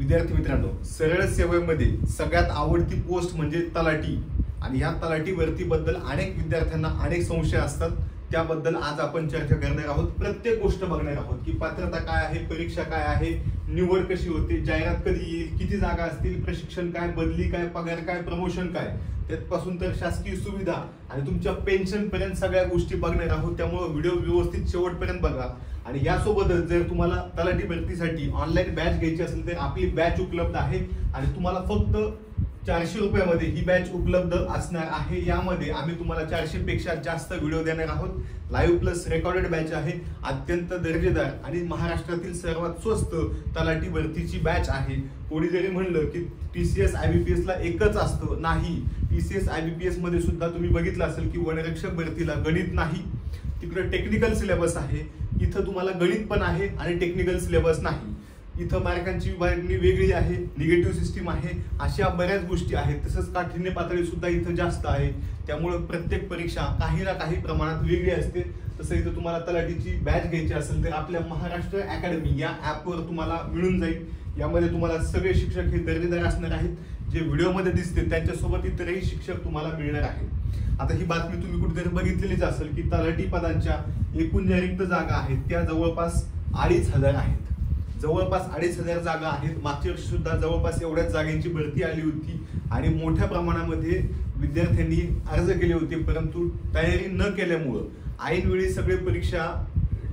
विद्यार्थी मित्रांनो, सरळ सेवेमध्ये सगळ्यात आवडती पोस्ट म्हणजे तलाठी आणि या तलाठी भरतीबद्दल अनेक विद्यार्थ्यांना अनेक संशय असतात। त्याबद्दल आज आपण चर्चा करणार आहोत। प्रत्येक गोष्ट बघणार आहोत की पात्रता काय आहे, परीक्षा काय आहे, निवड कशी होते, जाहिरात कधी येईल, किती जागा असतील, प्रशिक्षण काय, बदली काय, पगार काय, प्रमोशन काय, त्यापासून तर शासकीय सुविधा आणि तुमच्या पेन्शन पर्यंत सगळ्या गोष्टी बघणार आहोत। त्यामुळे व्हिडिओ व्यवस्थित शेवटपर्यंत बघा। आणि यासोबतच जर तुम्हाला तलाठी भरतीसाठी ऑनलाईन बॅच घ्यायची असेल तर आपली बॅच उपलब्ध आहे आणि तुम्हाला फक्त 400 रुपयामध्ये ही बॅच उपलब्ध असणार आहे। यामध्ये आम्ही तुम्हाला 400 पेक्षा जास्त व्हिडिओ देणार आहोत। लाईव्ह प्लस रेकॉर्डेड बॅच आहे, अत्यंत दर्जेदार आणि महाराष्ट्रातील सर्वात स्वस्त तलाठी भरतीची बॅच आहे। कोणी जरी म्हणलं की TCS IBPS ला एकच असतं, नाही, TCS IBPS मध्ये सुद्धा तुम्ही बघितलं असेल की वनरक्षक भरतीला गणित नाही, तिकडे टेक्निकल सिलेबस आहे। इथं तुम्हाला गणित पण आहे आणि टेक्निकल सिलेबस नाही। इथं मार्कांची विभागणी वेगळी आहे, निगेटिव्ह सिस्टीम आहे, अशा बऱ्याच गोष्टी आहेत। तसंच काठिण्य पातळी सुद्धा इथं जास्त आहे। त्यामुळे प्रत्येक परीक्षा काही ना काही प्रमाणात वेगळी असते। तसं इथं तुम्हाला तलाठीची बॅच घ्यायची असेल तर आपल्या महाराष्ट्र अकॅडमी या ॲपवर तुम्हाला मिळून जाईल। यामध्ये तुम्हाला सगळे शिक्षक हे दर्जेदार असणार आहेत, जे व्हिडिओमध्ये दिसतील त्यांच्यासोबत इतरही शिक्षक तुम्हाला मिळणार आहेत। आता ही बातमी तुम्ही कुठेतरी बघितलेलीच असेल की तलाठी पदांच्या एकूण ज्या रिक्त जागा आहेत त्या जवळपास 2500 आहेत। जवळपास 2500 जागा आहेत। मागच्या वर्षी सुद्धा जवळपास एवढ्याच जागांची भरती आली होती आणि मोठ्या प्रमाणामध्ये विद्यार्थ्यांनी अर्ज केले होते, परंतु तयारी न केल्यामुळं ऐनवेळी सगळे परीक्षा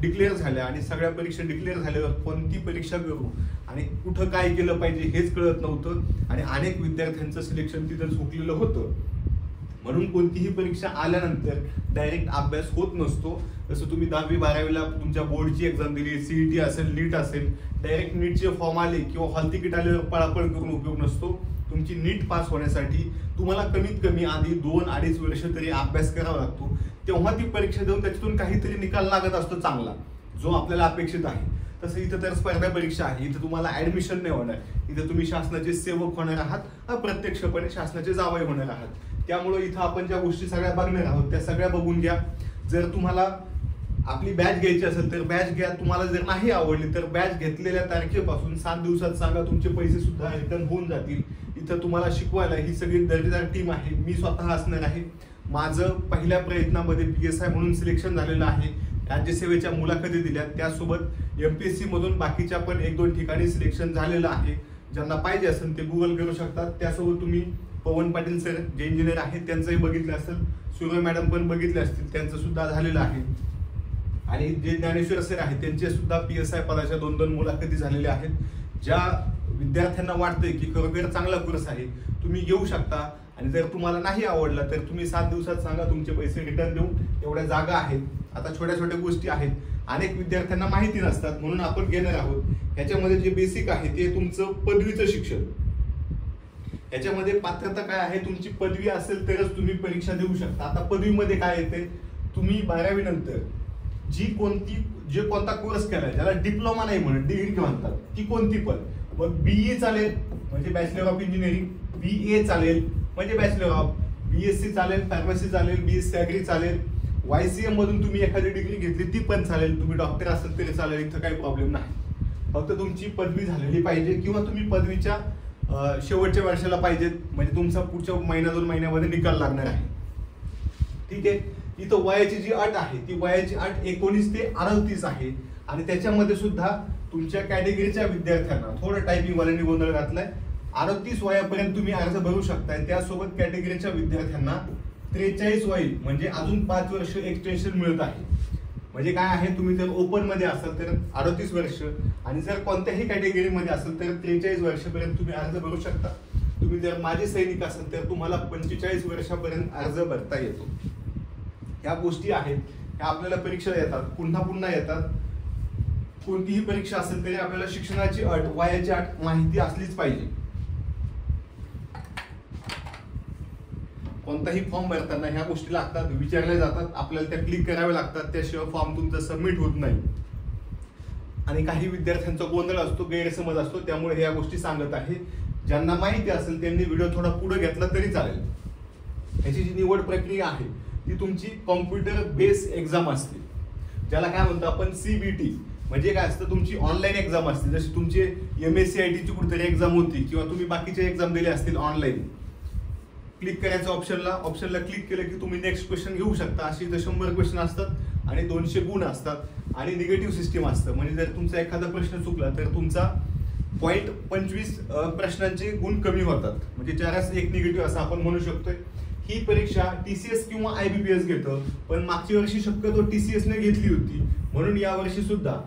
डिक्लेअर झाल्या आणि सगळ्या परीक्षा डिक्लेअर झाल्यावर कोणती परीक्षा करू आणि कुठं काय केलं पाहिजे हेच कळत नव्हतं आणि अनेक विद्यार्थ्यांचं सिलेक्शन तिथं चुकलेलं होतं। म्हणून कोणतीही परीक्षा आल्यानंतर डायरेक्ट अभ्यास होत नसतो। जसं तुम्ही 10वी 12वीला तुमच्या बोर्डची एक्झाम दिली, CET असेल, नीट असेल, डायरेक्ट नीटचे फॉर्म आले किंवा हॉल तिकीट आल्यावर पळापळ करून उपयोग नसतो। तुमची नीट पास होण्यासाठी तुम्हाला कमीत कमी आधी 2-2.5 वर्ष तरी अभ्यास करावा लागतो। तेव्हा ती परीक्षा देऊन त्याच्यातून काहीतरी निकाल लागत असतो चांगला, जो आपल्याला अपेक्षित आहे। तसं इथं तर स्पर्धा परीक्षा आहे, इथं तुम्हाला ऍडमिशन नाही होणार, इथं तुम्ही शासनाचे सेवक होणार आहात, अप्रत्यक्षपणे शासनाचे जावई होणार आहात। त्यामुळे इथं आपण ज्या गोष्टी सगळ्या बघणार आहोत त्या सगळ्या बघून घ्या। जर तुम्हाला आपली बॅच घ्यायची असेल तर बॅच घ्या। तुम्हाला जर नाही आवडली तर बॅच घेतलेल्या तारखेपासून 7 दिवसात सांगा, तुमचे पैसे सुद्धा रिटर्न होऊन जातील। इथं तुम्हाला शिकवायला ही सगळी दर्जेदार टीम आहे। मी स्वतः असणार आहे। माझं पहिल्या प्रयत्नामध्ये PSI म्हणून सिलेक्शन झालेलं आहे। राज्यसेवेच्या मुलाखती दिल्या, त्यासोबत MPSC मधून बाकीच्या पण 1-2 ठिकाणी सिलेक्शन झालेलं आहे। ज्यांना पाहिजे असेल ते गुगल करू शकतात। त्यासोबत तुम्ही पवन पाटील सर जे इंजिनियर आहेत त्यांचंही बघितलं असेल, सूर्य मॅडम पण बघितले असतील, त्यांचं सुद्धा झालेलं आहे। आणि जे ज्ञानेश्वर सर आहेत त्यांचे सुद्धा PSI पदाच्या 2-2 मुलाखती झालेल्या आहेत। ज्या विद्यार्थ्यांना वाटतंय की खरोखर चांगला कोर्स आहे तुम्ही येऊ शकता आणि जर तुम्हाला नाही आवडला तर तुम्ही 7 दिवसात सांगा, तुमचे पैसे रिटर्न देऊ। एवढ्या जागा आहेत। आता छोट्या छोट्या गोष्टी आहेत, अनेक विद्यार्थ्यांना माहिती नसतात, म्हणून आपण घेणार आहोत। ह्याच्यामध्ये जे बेसिक आहे ते तुमचं पदवीचं शिक्षण। याच्यामध्ये पात्रता काय आहे, तुमची पदवी असेल तरच तुम्ही परीक्षा देऊ शकता। आता पदवीमध्ये काय येते, तुम्ही 12वी नंतर जे कोणता कोर्स केलाय, ज्याला डिप्लोमा नाही म्हणत डिग्री म्हणतात, ती कोणती पण, मग BE चालेल म्हणजे बॅचलर ऑफ इंजिनिअरिंग, BA चालेल म्हणजे बॅचलर ऑफ, BSc चालेल, फार्मसी चालेल, BSc ॲग्री चालेल, YCM मधून तुम्ही एखादी डिग्री घेतली ती पण चालेल, तुम्ही डॉक्टर असेल तरी चालेल, इथं काही प्रॉब्लेम नाही। फक्त तुमची पदवी झालेली पाहिजे किंवा तुम्ही पदवीच्या शेवटच्या वर्षाला पाहिजेत, म्हणजे तुमचा पुढच्या 1-2 महिन्यामध्ये निकाल लागणार आहे। ठीक आहे। इथं वयाची जी अट आहे ती वयाची अट 19 ते 38 आहे आणि त्याच्यामध्ये सुद्धा तुमच्या कॅटेगरीच्या विद्यार्थ्यांना, थोडं टायपिंग वाल्यांनी गोंधळ घातलाय, 38 वयापर्यंत तुम्ही अर्ज भरू शकताय। त्यासोबत कॅटेगरीच्या विद्यार्थ्यांना 43 वय म्हणजे अजून 5 वर्ष एक्सटेन्शन मिळत आहे। म्हणजे काय आहे, तुम्ही जर ओपन मध्ये असाल तर 38 वर्ष आणि जर कोणत्याही कॅटेगरीमध्ये असेल तर 43 वर्षापर्यंत तुम्ही अर्ज भरू शकता। तुम्ही जर माजी सैनिक असाल तर तुम्हाला 45 वर्षापर्यंत अर्ज भरता येतो। ह्या गोष्टी आहेत, ह्या आपल्याला परीक्षा येतात, पुन्हा पुन्हा येतात। कोणतीही परीक्षा असेल तरी आपल्याला शिक्षणाची अट, वयाची अट माहिती असलीच पाहिजे। कोणताही फॉर्म भरताना ह्या गोष्टी लागतात, विचारल्या जातात, आपल्याला त्या क्लिक कराव्या लागतात, त्याशिवाय फॉर्म तुमचा सबमिट होत नाही। आणि काही विद्यार्थ्यांचा गोंधळ असतो, गैरसमज असतो, त्यामुळे ह्या गोष्टी सांगत आहे। ज्यांना माहिती असेल त्यांनी व्हिडिओ थोडा पुढे घेतला तरी चालेल। ह्याची जी निवड प्रक्रिया आहे ती तुमची कॉम्प्युटर बेस एक्झाम असते, ज्याला काय म्हणतो आपण CBT म्हणजे काय असतं, तुमची ऑनलाईन एक्झाम असते, जशी तुमची MSc ची कुठेतरी एक्झाम होती किंवा तुम्ही बाकीचे एक्झाम दिले असतील ऑनलाईन. क्लिक करायचं ऑप्शनला क्लिक केलं की तुम्ही नेक्स्ट क्वेश्चन घेऊ शकता. अशी 100 क्वेश्चन असतात आणि 200 गुण असतात आणि निगेटिव्ह सिस्टीम असतं. म्हणजे जर तुमचा एखादा प्रश्न चुकला तर तुमचा 0.25 प्रश्नांचे गुण कमी होतात. म्हणजे 4 एक निगेटिव्ह असं आपण म्हणू शकतोय. ही परीक्षा TCS किंवा IBPS घेतं, पण मागच्या वर्षी शक्यतो TCS ने घेतली होती, म्हणून यावर्षी सुद्धा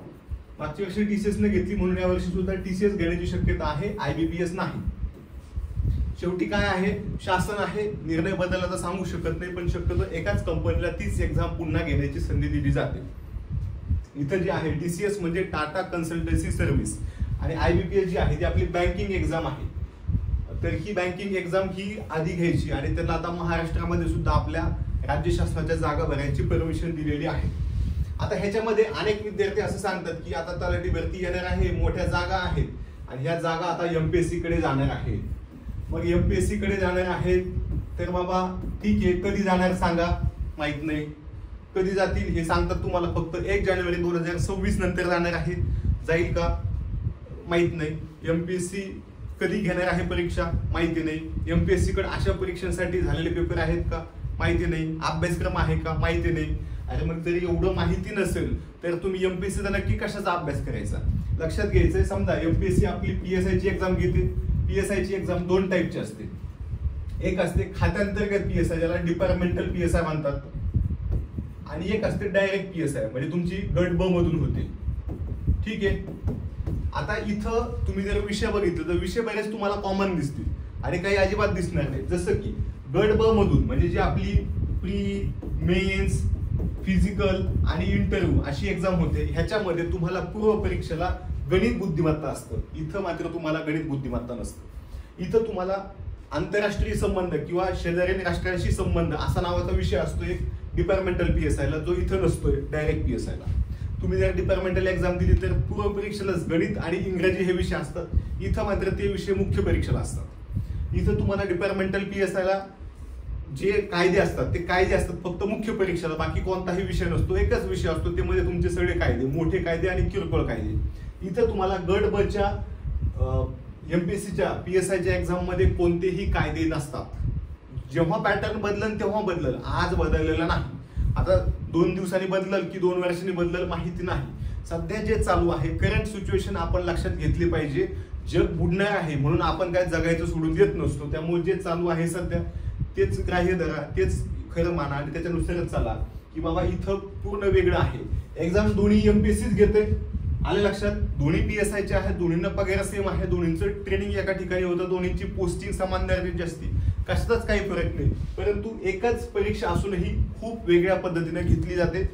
मागच्या वर्षी TCS ने घेतली म्हणून यावर्षी सुद्धा TCS घेण्याची शक्यता आहे, IBPS नाही. शेवटी काय आहे, शासन आहे, निर्णय बदलायला सांगू शकत नाही, पण शक्यतो एकाच कंपनीला तीच एक्झाम पुन्हा घेण्याची संधी दिली जाते. इथं जे आहे TCS म्हणजे टाटा कन्सल्टन्सी सर्व्हिस आणि IBPS जी आहे ती आपली बँकिंग एक्झाम आहे. तर ही बँकिंग एक्झाम ही आधी घ्यायची आणि त्यांना आता महाराष्ट्रामध्ये सुद्धा आपल्या राज्य शासनाच्या जागा भरायची परमिशन दिलेली आहे. आता ह्याच्यामध्ये अनेक विद्यार्थी असं सांगतात की आता तलाठी भरती येणार आहे, मोठ्या जागा आहेत आणि ह्या जागा आता MPSC कडे जाणार आहेत. मग MPSC कडे जाणार आहेत तर बाबा ठीक आहे, कधी जाणार सांगा, माहित नाही. कधी जातील हे सांगतात तुम्हाला, फक्त 1 जानेवारी 2026 नंतर जाणार आहे. जाईल का माहित नाही. MPSC कधी घेणार आहे परीक्षा माहिती नाही. MPSC कडे अशा परीक्षांसाठी झालेले पेपर आहेत का माहिती नाही. अभ्यासक्रम आहे का माहिती नाही. अरे मग तरी एवढं माहिती नसेल तर तुम्ही MPSCचा नक्की कशाचा अभ्यास करायचा. लक्षात घ्यायचंय, समजा MPSC आपली PSI ची एक्झाम घेते. PSI ची एक्झाम 2 टाईपची असते. एक असते खात्यांतर्गत PSI, ज्याला डिपार्टमेंटल PSI म्हणतात, आणि एक असते डायरेक्ट PSI, म्हणजे तुमची गट ब मधून होते. ठीक आहे. आता इथं तुम्ही जर विषय बघितलं तर विषय बरेच तुम्हाला कॉमन दिसतील आणि काही अजिबात दिसणार नाही. जसं की गट ब मधून म्हणजे जी आपली प्री, मेन्स, फिजिकल आणि इंटरव्ह्यू अशी एक्झाम होते, ह्याच्यामध्ये तुम्हाला पूर्व परीक्षेला गणित बुद्धिमत्ता असतं. इथं मात्र तुम्हाला गणित बुद्धिमत्ता नसतं. इथं तुम्हाला आंतरराष्ट्रीय संबंध किंवा शेजारी राष्ट्रांशी संबंध असा नावाचा विषय असतो एक डिपार्टमेंटल PSI ला, जो इथं नसतोय डायरेक्ट PSI ला. तुम्ही जर डिपार्टमेंटल एक्झाम दिली तर पूर्व परीक्षेला गणित आणि इंग्रजी हे विषय असतात. इथं मात्र ते विषय मुख्य परीक्षेला असतात. इथं तुम्हाला डिपार्टमेंटल PSI ला जे कायदे असतात ते कायदे असतात फक्त मुख्य परीक्षेला, बाकी कोणताही विषय नसतो. एकच विषय असतो, ते म्हणजे तुमचे सगळे कायदे, मोठे कायदे आणि किरकोळ कायदे. इथं तुम्हाला गट ब च्या MPSCच्या PSIच्या एक्झाम मध्ये कोणतेही कायदे नसतात. जेव्हा पॅटर्न बदलल तेव्हा बदलल, आज बदललेला नाही. आता 2 दिवसांनी बदलल की 2 वर्षांनी बदलल माहिती नाही. सध्या जे चालू आहे करंट सिच्युएशन आपण लक्षात घेतली पाहिजे. जग बुडणार आहे म्हणून आपण काय जगायचं सोडून देत नसतो. त्यामुळे जे चालू आहे सध्या तेच ग्राह्य धरा, तेच खरं माना आणि त्याच्यानुसारच चाला. की बाबा इथं पूर्ण वेगळं आहे. एक्झाम दोन्ही MPSCच घेते, आले लक्षात. दोन्ही PSIचे आहेत, दोन्हींना पगार सेम आहे, दोन्हींचं ट्रेनिंग एका ठिकाणी होतं, दोन्हींची पोस्टिंग समान दर्जाची असते, कशाचाच काही फरक नाही. परंतु एकच परीक्षा असूनही खूप वेगळ्या पद्धतीने घेतली जाते.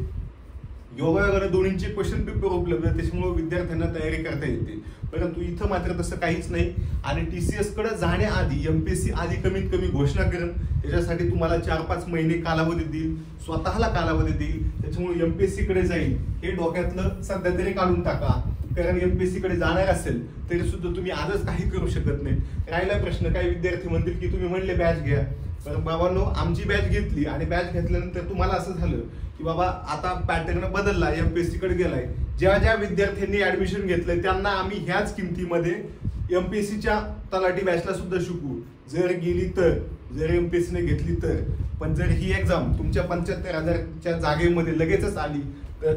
योगायोगाने दोन्हींचे क्वेश्चन पेपर उपलब्ध आहेत, त्याच्यामुळे विद्यार्थ्यांना तयारी करता येते. परंतु इथं मात्र तसं काहीच नाही. आणि TCS कडे जाण्याआधी MPSC आधी कमीत कमी घोषणा करेल, त्याच्यासाठी तुम्हाला 4-5 महिने कालावधी देईल, स्वतःला कालावधी देईल. त्याच्यामुळे MPSC कडे जाईल हे डोक्यातलं सध्या तरी काढून टाका. कारण MPSC कडे जाणार असेल तरी सुद्धा तुम्ही आजच काही करू शकत नाही. राहिला प्रश्न, काही विद्यार्थी म्हणतील की तुम्ही म्हणले बॅच घ्या, पण बाबांनो आमची बॅच घेतली आणि बॅच घेतल्यानंतर तुम्हाला असं झालं की बाबा आता पॅटर्न बदलला, MPSC कडे गेलाय. ज्या विद्यार्थ्यांनी ऍडमिशन घेतलंय त्यांना आम्ही ह्याच किमतीमध्ये MPSCच्या तलाठी बॅचला सुद्धा शिकवू, जर गेली तर, जर MPSC ने घेतली तर. पण जर ही एक्झाम तुमच्या 75,000च्या जागेमध्ये लगेचच आली तर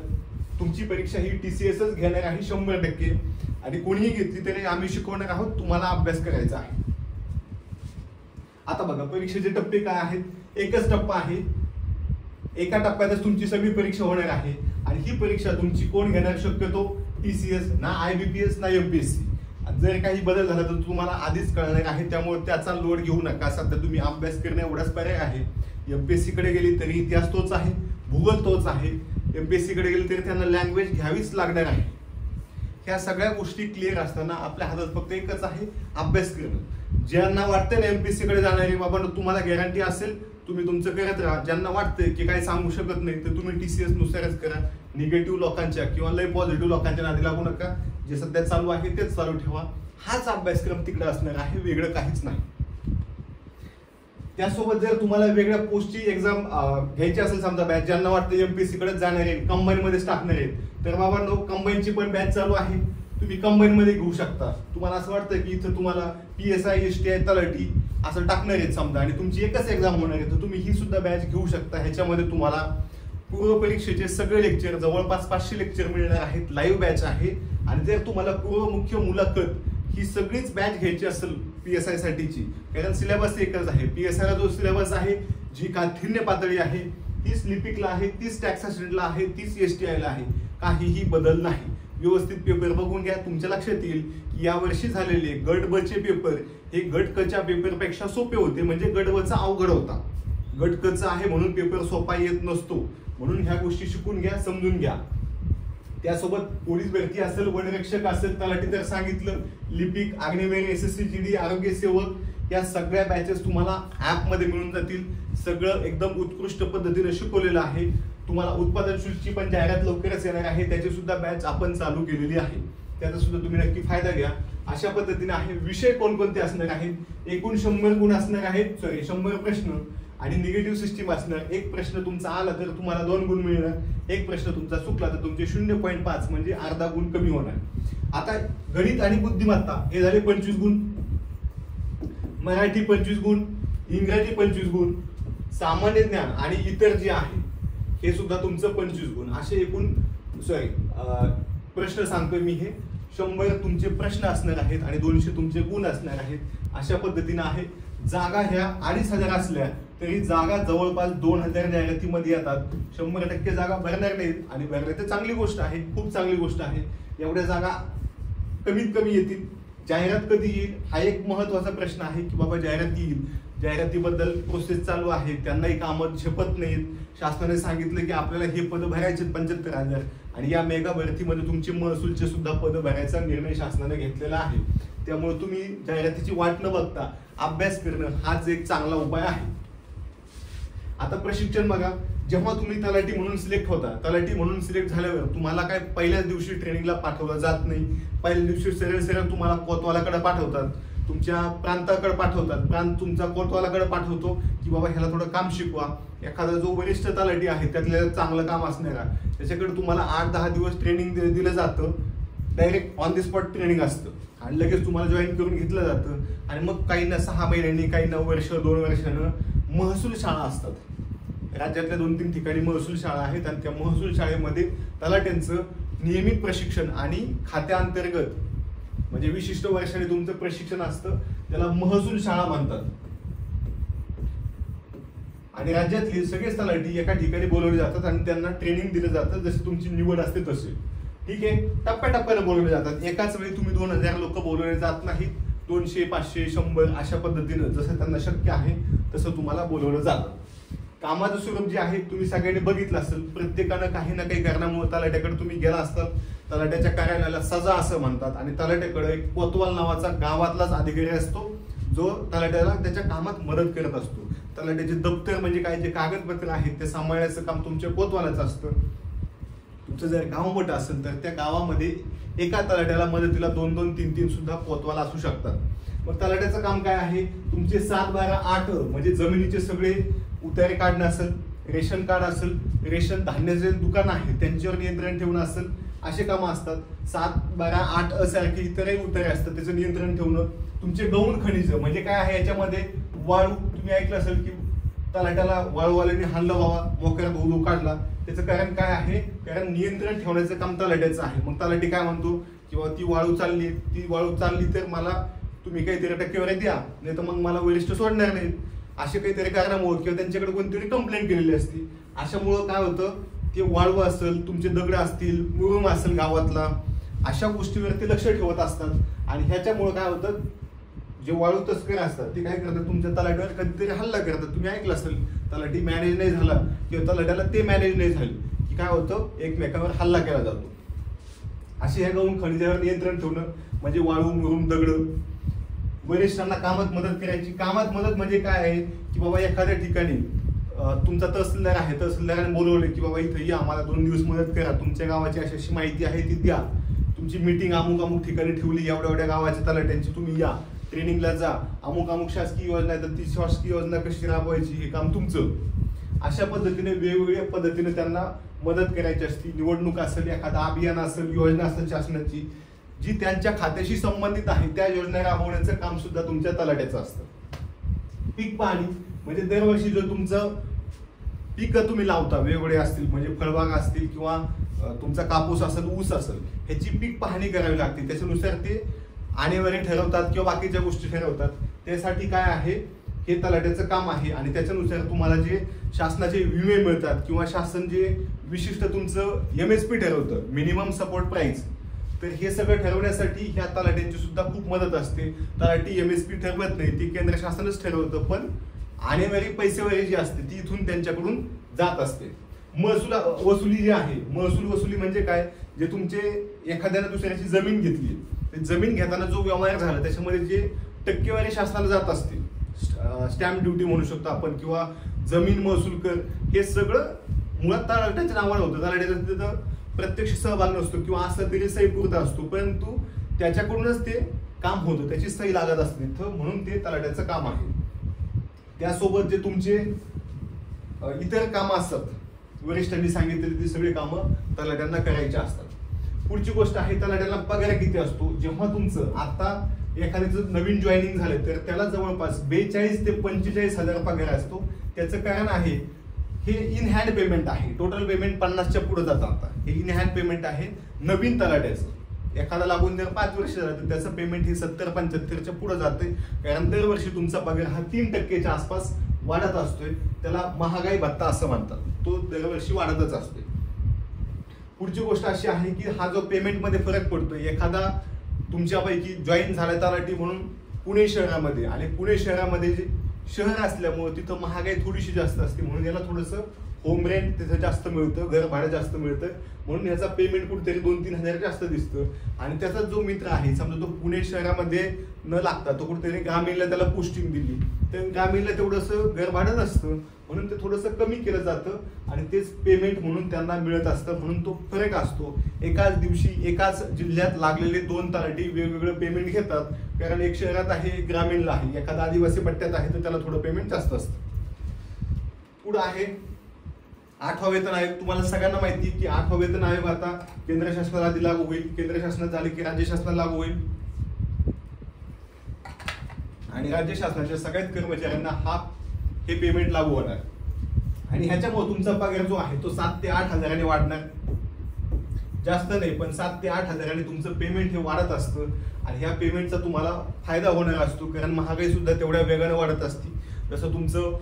तुमची परीक्षा ही TCSच घेणार आहे 100%. आणि कोणीही घेतली तरी आम्ही शिकवणार आहोत, तुम्हाला अभ्यास करायचा आहे. आता बघा परीक्षेचे टप्पे काय आहेत. एकच टप्पा आहे, एका टप्प्यातच तुमची सगळी परीक्षा होणार आहे. आणि ही परीक्षा तुमची कोण घेणार, शक्यतो TCS, ना IBPS ना MPSC. जर काही बदल झाला तर तुम्हाला आधीच कळणार आहे, त्यामुळे त्याचा लोड घेऊ नका. सध्या तुम्ही अभ्यास करणे एवढाच पर्याय आहे. MPSC कडे गेली तरी इतिहास तोच आहे, भूगोल तोच आहे. MPSC कडे गेली तरी त्यांना लँग्वेज घ्यावीच लागणार आहे. ह्या सगळ्या गोष्टी क्लिअर असताना आपल्या हातात फक्त एकच आहे, अभ्यास करणं. ज्यांना वाटतं ना MPSC कडे जाणारे बाबा तुम्हाला गॅरंटी असेल, तुम्ही तुमचं करत राहा. ज्यांना वाटतंय की काही सांगू शकत नाही तर तुम्ही TCS नुसारच करा. निगेटिव्ह लोकांच्या किंवा लय पॉझिटिव्ह लोकांच्या नादी लागू नका. जे सध्या चालू आहे तेच चालू ठेवा. हाच अभ्यासक्रम तिकडे असणार आहे, वेगळं काहीच नाही. त्यासोबत जर तुम्हाला वेगळ्या पोस्टची एक्झाम घ्यायची असेल, समजा बॅच ज्यांना वाटतं एमपीएससी कडे जाणार आहे, कंबाईन मध्येच टाकणार आहेत, तर बाबांनो कंबाईनची पण बॅच चालू आहे. तुम्ही कंबाईन मध्ये घेऊ शकता. तुम्हाला असं वाटतं की इथं तुम्हाला PSI STI तलाठी असं टाकणार आहेत समजा आणि तुमची एकच एक्झाम होणार आहे, तर तुम्ही ही सुद्धा बॅच घेऊ शकता. ह्याच्यामध्ये तुम्हाला पूर्व परीक्षेचे सगळे लेक्चर, जवळपास 500 लेक्चर मिळणार आहेत. लाईव्ह बॅच आहे. आणि जर तुम्हाला पूर्व मुख्य मुलाखत ही सगळीच बॅच घ्यायची असेल PSI साठीची, कारण सिलेबस एकच आहे. PSI ला जो सिलेबस आहे, जी काठिण्य पातळी आहे तीच लिपिकला आहे, तीच टॅक्स असिस्टंटला आहे, तीच STI ला आहे. काहीही बदल नाही. व्यवस्थित पेपर बघून घ्या. तुमच्या लक्षात येईल की यावर्षी झालेले गट ब चे पेपर हे गट क च्या पेपरपेक्षा सोपे होते. म्हणजे गट ब चा अवघड होता. गट क चा आहे म्हणून पेपर सोपा येत नसतो. म्हणून ह्या गोष्टी शिकून घ्या, समजून घ्या. त्यासोबत पोलीस भरती असेल, वनरक्षक असेल, तलाठी तर सांगितलं, लिपिक, अग्निवीर, SSC GD, आरोग्य सेवक, या सगळ्या बॅचेस तुम्हाला ऍप मध्ये मिळून जातील. सगळं एकदम उत्कृष्ट पद्धतीने शिकवलेलं आहे. तुम्हाला उत्पादन शुल्कची पण जाहिरात लवकरच येणार आहे. त्याची सुद्धा बॅच आपण चालू केलेली आहे. त्याचा सुद्धा तुम्ही नक्की फायदा घ्या. अशा पद्धतीने आहे. विषय कोणकोणते असणार आहेत? एकूण 100 गुण असणार आहेत. 100 प्रश्न आणि निगेटिव्ह सिस्टीम असणार. एक प्रश्न तुमचा आला तर तुम्हाला 2 गुण मिळणार. एक प्रश्न तुमचा चुकला तर तुमचे 0.5 म्हणजे अर्धा गुण कमी होणार. आता गणित आणि बुद्धिमत्ता हे झाले 25 गुण, मराठी 25 गुण, इंग्रजी 25 गुण, सामान्य ज्ञान आणि इतर जे आहे हे सुद्धा तुमचं 25 गुण. असे एकूण प्रश्न सांगतोय मी. हे 100 तुमचे प्रश्न असणार आहेत आणि 200 तुमचे गुण असणार आहेत. अशा पद्धतीने आहे. जागा ह्या 2500 असल्या तरी जागा जवळपास 2000 जाहिरातीमध्ये येतात. 100% जागा भरणार नाहीत आणि भरल्या तर चांगली गोष्ट आहे, खूप चांगली गोष्ट आहे. एवढ्या जागा कमीत कमी येतील. जाहिरात कधी येईल हा एक महत्वाचा प्रश्न आहे की बाबा जाहिरात येईल. जाहिरातीबद्दल प्रोसेस चालू आहे. त्यांनाही कामं झेपत नाहीत. शासनाने सांगितलं की आपल्याला हे पद भरायचे 75,000 आणि या मेगा भरतीमध्ये तुमचे महसूलचे सुद्धा पद भरायचा निर्णय शासनाने घेतलेला आहे. त्यामुळे तुम्ही जाहिरातीची वाट न बघता अभ्यास करणं हाच एक चांगला उपाय आहे. आता प्रशिक्षण बघा. जेव्हा तुम्ही तलाठी म्हणून सिलेक्ट होता, तलाठी म्हणून सिलेक्ट झाल्यावर तुम्हाला काय पहिल्याच दिवशी ट्रेनिंगला पाठवलं जात नाही. पहिल्या दिवशी सरळ तुम्हाला कोतवालाकडे पाठवतात, तुमच्या प्रांताकडे पाठवतात. प्रांत तुमचा कोतवालाकडे पाठवतो की बाबा ह्याला थोडं काम शिकवा. एखादा जो वरिष्ठ तलाठी आहे त्यातल्या चांगलं काम असणारा त्याच्याकडे तुम्हाला 8-10 दिवस ट्रेनिंग दिलं जातं. Direct on the spot training असतं आणि लगेच तुम्हाला जॉईन करून घेतलं जातं. आणि मग काही ना 6 महिन्यांनी, काही ना वर्ष 2 वर्षानं महसूल शाळा असतात. राज्यातल्या 2-3 ठिकाणी महसूल शाळा आहेत आणि त्या महसूल शाळेमध्ये तलाट्यांचं नियमित प्रशिक्षण आणि खात्याअंतर्गत म्हणजे विशिष्ट वर्षाने तुमचं प्रशिक्षण असतं. त्याला महसूल शाळा म्हणतात. आणि राज्यातली सगळेच तलाठी एका ठिकाणी बोलवले जातात आणि त्यांना ट्रेनिंग दिलं जातं. जशी तुमची निवड असते तसे. ठीक आहे. टप्प्याटप्प्याने बोलवले जातात. एकाच वेळी तुम्ही 2000 लोक बोलवले जात नाहीत. 200, 500, 100 अशा पद्धतीनं जसं त्यांना शक्य आहे तसं तुम्हाला बोलवलं जातं. कामाचं स्वरूप जे आहे तुम्ही सगळ्यांनी बघितलं असेल. प्रत्येकानं काही ना काही कारणामुळे तलाट्याकडे तुम्ही गेला असतात. तलाट्याच्या कार्यालयाला सजा असं म्हणतात आणि तलाट्याकडे एक कोतवाल नावाचा गावातलाच अधिकारी असतो जो तलाट्याला त्याच्या कामात मदत करत असतो. तलाट्याचे दप्तर म्हणजे काय, जे कागदपत्र आहेत ते सांभाळण्याचं काम तुमच्या कोतवालाचं असतं. तुमचं जर गाव मोठं असेल तर त्या गावामध्ये एका तलाट्याला मदतीला 2-2, 3-3 सुद्धा कोतवाल असू शकतात. मग तलाट्याचं काम काय आहे? तुमचे 7-12-8 म्हणजे जमिनीचे सगळे उतारे काढणं असेल, रेशन कार्ड असेल, रेशन धान्याचे दुकान आहे त्यांच्यावर नियंत्रण ठेवणं असेल, असे कामं असतात. 7-12-8 सारखे इतरही उतारे असतात त्याचं नियंत्रण ठेवणं. तुमचे गौण खनिज म्हणजे काय आहे? याच्यामध्ये वाळू, तुम्ही ऐकलं असेल की तलाट्याला वाळूवाल्यांनी हाणलं बाबा, मोकळा धुऊ काढला. त्याचं कारण काय आहे? कारण नियंत्रण ठेवण्याचं काम तलाट्याचं आहे. मग तलाठी काय म्हणतो की बाबा ती वाळू चालली तर मला तुम्ही काहीतरी टक्केवारी द्या, नाही तर मग मला वरिष्ठ सोडणार नाहीत. असे काहीतरी कारणामुळे किंवा त्यांच्याकडे कोणतरी कंप्लेंट केलेली असते. अशामुळं काय होतं, ते वाळू असेल, तुमचे दगड असतील, मुरुम असेल गावातला, अशा गोष्टीवरती लक्ष ठेवत असतात. आणि ह्याच्यामुळे काय होतं, जे वाळू तस्कर असतात ते काय करतात, तुमच्या तलाट्यावर कधीतरी हल्ला करतात. तुम्ही ऐकलं असेल, तलाठी मॅनेज नाही झाला किंवा तलाट्याला ते मॅनेज नाही झाले की काय होतं, एकमेकावर हल्ला केला जातो. असे ह्या गौण खनिजावर नियंत्रण ठेवणं म्हणजे वाळू, मुरुम, दगड. वरिष्ठांना कामात मदत करायची. कामात मदत म्हणजे काय आहे की बाबा एखाद्या ठिकाणी तुमचा तहसीलदार आहे, तहसीलदाराने बोलवले की बाबा इथं या, आम्हाला 2 दिवस मदत करा, तुमच्या गावाची अशी माहिती आहे ती द्या, तुमची मीटिंग अमुक ठिकाणी ठेवली, एवढ्या गावाच्या तलाट्यांची, तुम्ही या. ट्रेनिंगला जा, अमुक अमुक शासकीय योजना आहे तर ती शासकीय योजना कशी राबवायची हे काम तुमचं. अशा पद्धतीने वेगवेगळ्या पद्धतीने त्यांना मदत करायची असते. निवडणूक असेल, एखादा अभियान असेल, योजना असेल शासनाची जी त्यांच्या खात्याशी संबंधित आहे त्या योजना राबवण्याचं काम सुद्धा तुमच्या तलाट्याचं असतं. पीक पाहणी म्हणजे दरवर्षी जो तुमचं पिकं तुम्ही लावता वेगवेगळे असतील, म्हणजे फळबाग असतील किंवा तुमचा कापूस असेल, ऊस असेल, ह्याची पीक पाहणी करावी लागते. त्याच्यानुसार ते आणेवारी ठरवतात किंवा बाकीच्या गोष्टी ठरवतात. त्यासाठी काय आहे, हे तलाट्याचं काम आहे. आणि त्याच्यानुसार तुम्हाला जे शासनाचे विमे मिळतात किंवा शासन जे विशिष्ट तुमचं MSP ठरवतं, मिनिमम सपोर्ट प्राइस, तर हे सगळं ठरवण्यासाठी ह्या तलाट्यांची सुद्धा खूप मदत असते. तलाठी MSP ठरवत नाही, ती केंद्र शासनच ठरवतं, पण आणेवारी पैसेवारी जी असते ती इथून त्यांच्याकडून जात असते. महसूल वसुली जी आहे, महसूल वसुली म्हणजे काय, जे तुमचे एखाद्याने दुसऱ्याची जमीन घेतली, ते जमीन घेताना जो व्यवहार झाला त्याच्यामध्ये जे टक्केवारी शासनाला जात असते, स्टॅम्प ड्युटी म्हणू शकतो आपण, किंवा जमीन महसूल कर, हे सगळं मुळात तलाट्याच्या नावाने होतं. तलाट्याचा तिथं प्रत्यक्ष सहभाग नसतो किंवा असं तरी सही पुरता असतो, परंतु त्याच्याकडूनच ते काम होतं, त्याची सही लागत असते तिथं, म्हणून ते तलाट्याचं काम आहे. त्यासोबत जे तुमचे इतर कामं असतात, वरिष्ठांनी सांगितलेली ती सगळी कामं तलाट्यांना करायची असतात. पुढची गोष्ट आहे, तलाट्याला पगार किती असतो. जेव्हा तुमचं आता एखाद्याचं नवीन जॉईनिंग झालं तर त्याला जवळपास 42 ते 45 हजार पगार असतो. त्याचं कारण आहे, हे इन हँड पेमेंट आहे. टोटल पेमेंट 50च्या पुढे जातं. आता हे इन हँड पेमेंट आहे नवीन तलाट्याचं. एखादा लागून जर 5 वर्ष झालं तर त्याचं पेमेंट हे 70-75च्या पुढे जाते, कारण दरवर्षी तुमचा पगार हा 3% आसपास वाढत असतोय. त्याला महागाई भत्ता असं म्हणतात, तो दरवर्षी वाढतच असतोय. पुढची गोष्ट अशी आहे की हा जो पेमेंटमध्ये फरक पडतोय, एखादा तुमच्यापैकी जॉईन झाला तलाठी म्हणून पुणे शहरामध्ये, आणि पुणे शहरामध्ये जे शहर असल्यामुळे तिथं महागाई थोडीशी जास्त असते, म्हणून याला थोडंसं होम रेंट तिथं जास्त मिळतं, घर भाडं जास्त मिळतं, म्हणून याचा पेमेंट कुठेतरी 2-3 हजार जास्त दिसतं. आणि त्याचा जो मित्र आहे, समजा तो पुणे शहरामध्ये न लागता तो कुठेतरी ग्रामीणला त्याला पोस्टिंग दिली, तर ग्रामीणला तेवढंसं घर भाडं नसतं, म्हणून ते थोडंसं कमी केलं जातं आणि तेच पेमेंट म्हणून त्यांना मिळत असतं. म्हणून तो फरक असतो. एकाच दिवशी एकाच जिल्ह्यात लागलेले 2 तलाठी वेगवेगळं पेमेंट घेतात, कारण एक शहरात आहे, एक ग्रामीणला आहे, एखादा आदिवासी पट्ट्यात आहे तर त्याला थोडं पेमेंट जास्त असतं. पुढं आहे 8वा वेतन आयोग. तुम्हाला सगळ्यांना माहिती आहे की 8वा वेतन आयोग आता केंद्र शासनाला आधी लागू होईल, केंद्र शासनात झाले की राज्य शासनाला लागू होईल, आणि राज्य शासनाच्या सगळ्याच कर्मचाऱ्यांना हे पेमेंट लागू होणार. आणि ह्याच्यामुळे तुमचा पगार जो आहे तो 7 ते 8 हजारांनी वाढणार. जास्त नाही, पण 7 ते 8 हजारांनी तुमचं पेमेंट हे वाढत असतं. आणि ह्या पेमेंटचा तुम्हाला फायदा होणार असतो, कारण महागाई सुद्धा तेवढ्या वेगाने वाढत असते. जसं तुमचं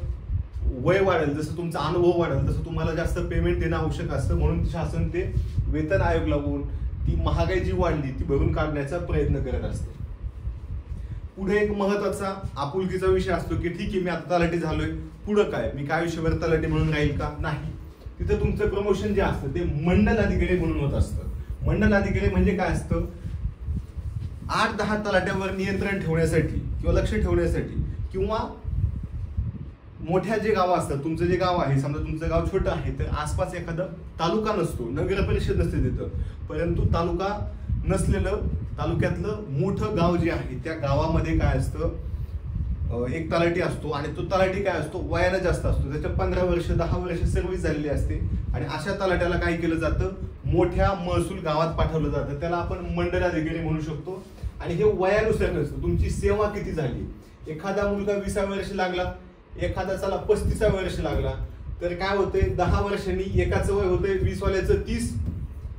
वय वाढेल, जसं तुमचा अनुभव वाढेल, तसं तुम्हाला जास्त पेमेंट देणं आवश्यक असतं. म्हणून शासन ते वेतन आयोग लावून ती महागाई जी वाढली ती भरून काढण्याचा प्रयत्न करत असते. पुढे एक महत्वाचा आपुलकीचा विषय असतो की ठीक आहे, मी आता तलाठी झालोय, पुढं काय, मी काय आयुष्यभर तलाठी म्हणून राहील का? नाही. तिथं तुमचं प्रमोशन जे असतं ते मंडल अधिकारी म्हणून होत असतं. मंडल अधिकारी म्हणजे काय असतं, 8-10 तलाट्यावर नियंत्रण ठेवण्यासाठी किंवा लक्ष ठेवण्यासाठी, किंवा मोठ्या जे गाव असतात, तुमचं जे गाव आहे, समजा तुमचं गाव छोटं आहे तर आसपास एखादा तालुका नसतो, नगर परिषद नसते तिथं, परंतु तालुका नसलेलं तालुक्यातलं मोठं गाव जे आहे त्या गावामध्ये काय असतं, एक तलाठी असतो. आणि तो तलाठी काय असतो, वयानं जास्त असतो, त्याच्या 15 वर्ष 10 वर्ष सर्व्हिस झालेली असते. आणि अशा तलाट्याला काय केलं जातं, मोठ्या महसूल गावात पाठवलं जातं, त्याला आपण मंडल अधिकारी म्हणू शकतो. आणि हे वयानुसार नसतं, तुमची सेवा किती झाली. एखादा मुलगा 20 वर्ष लागला, एखादा चला 35 वर्ष लागला, तर काय होतंय, 10 वर्षांनी एकाचं वय होतंय 20 वाल्याचं 30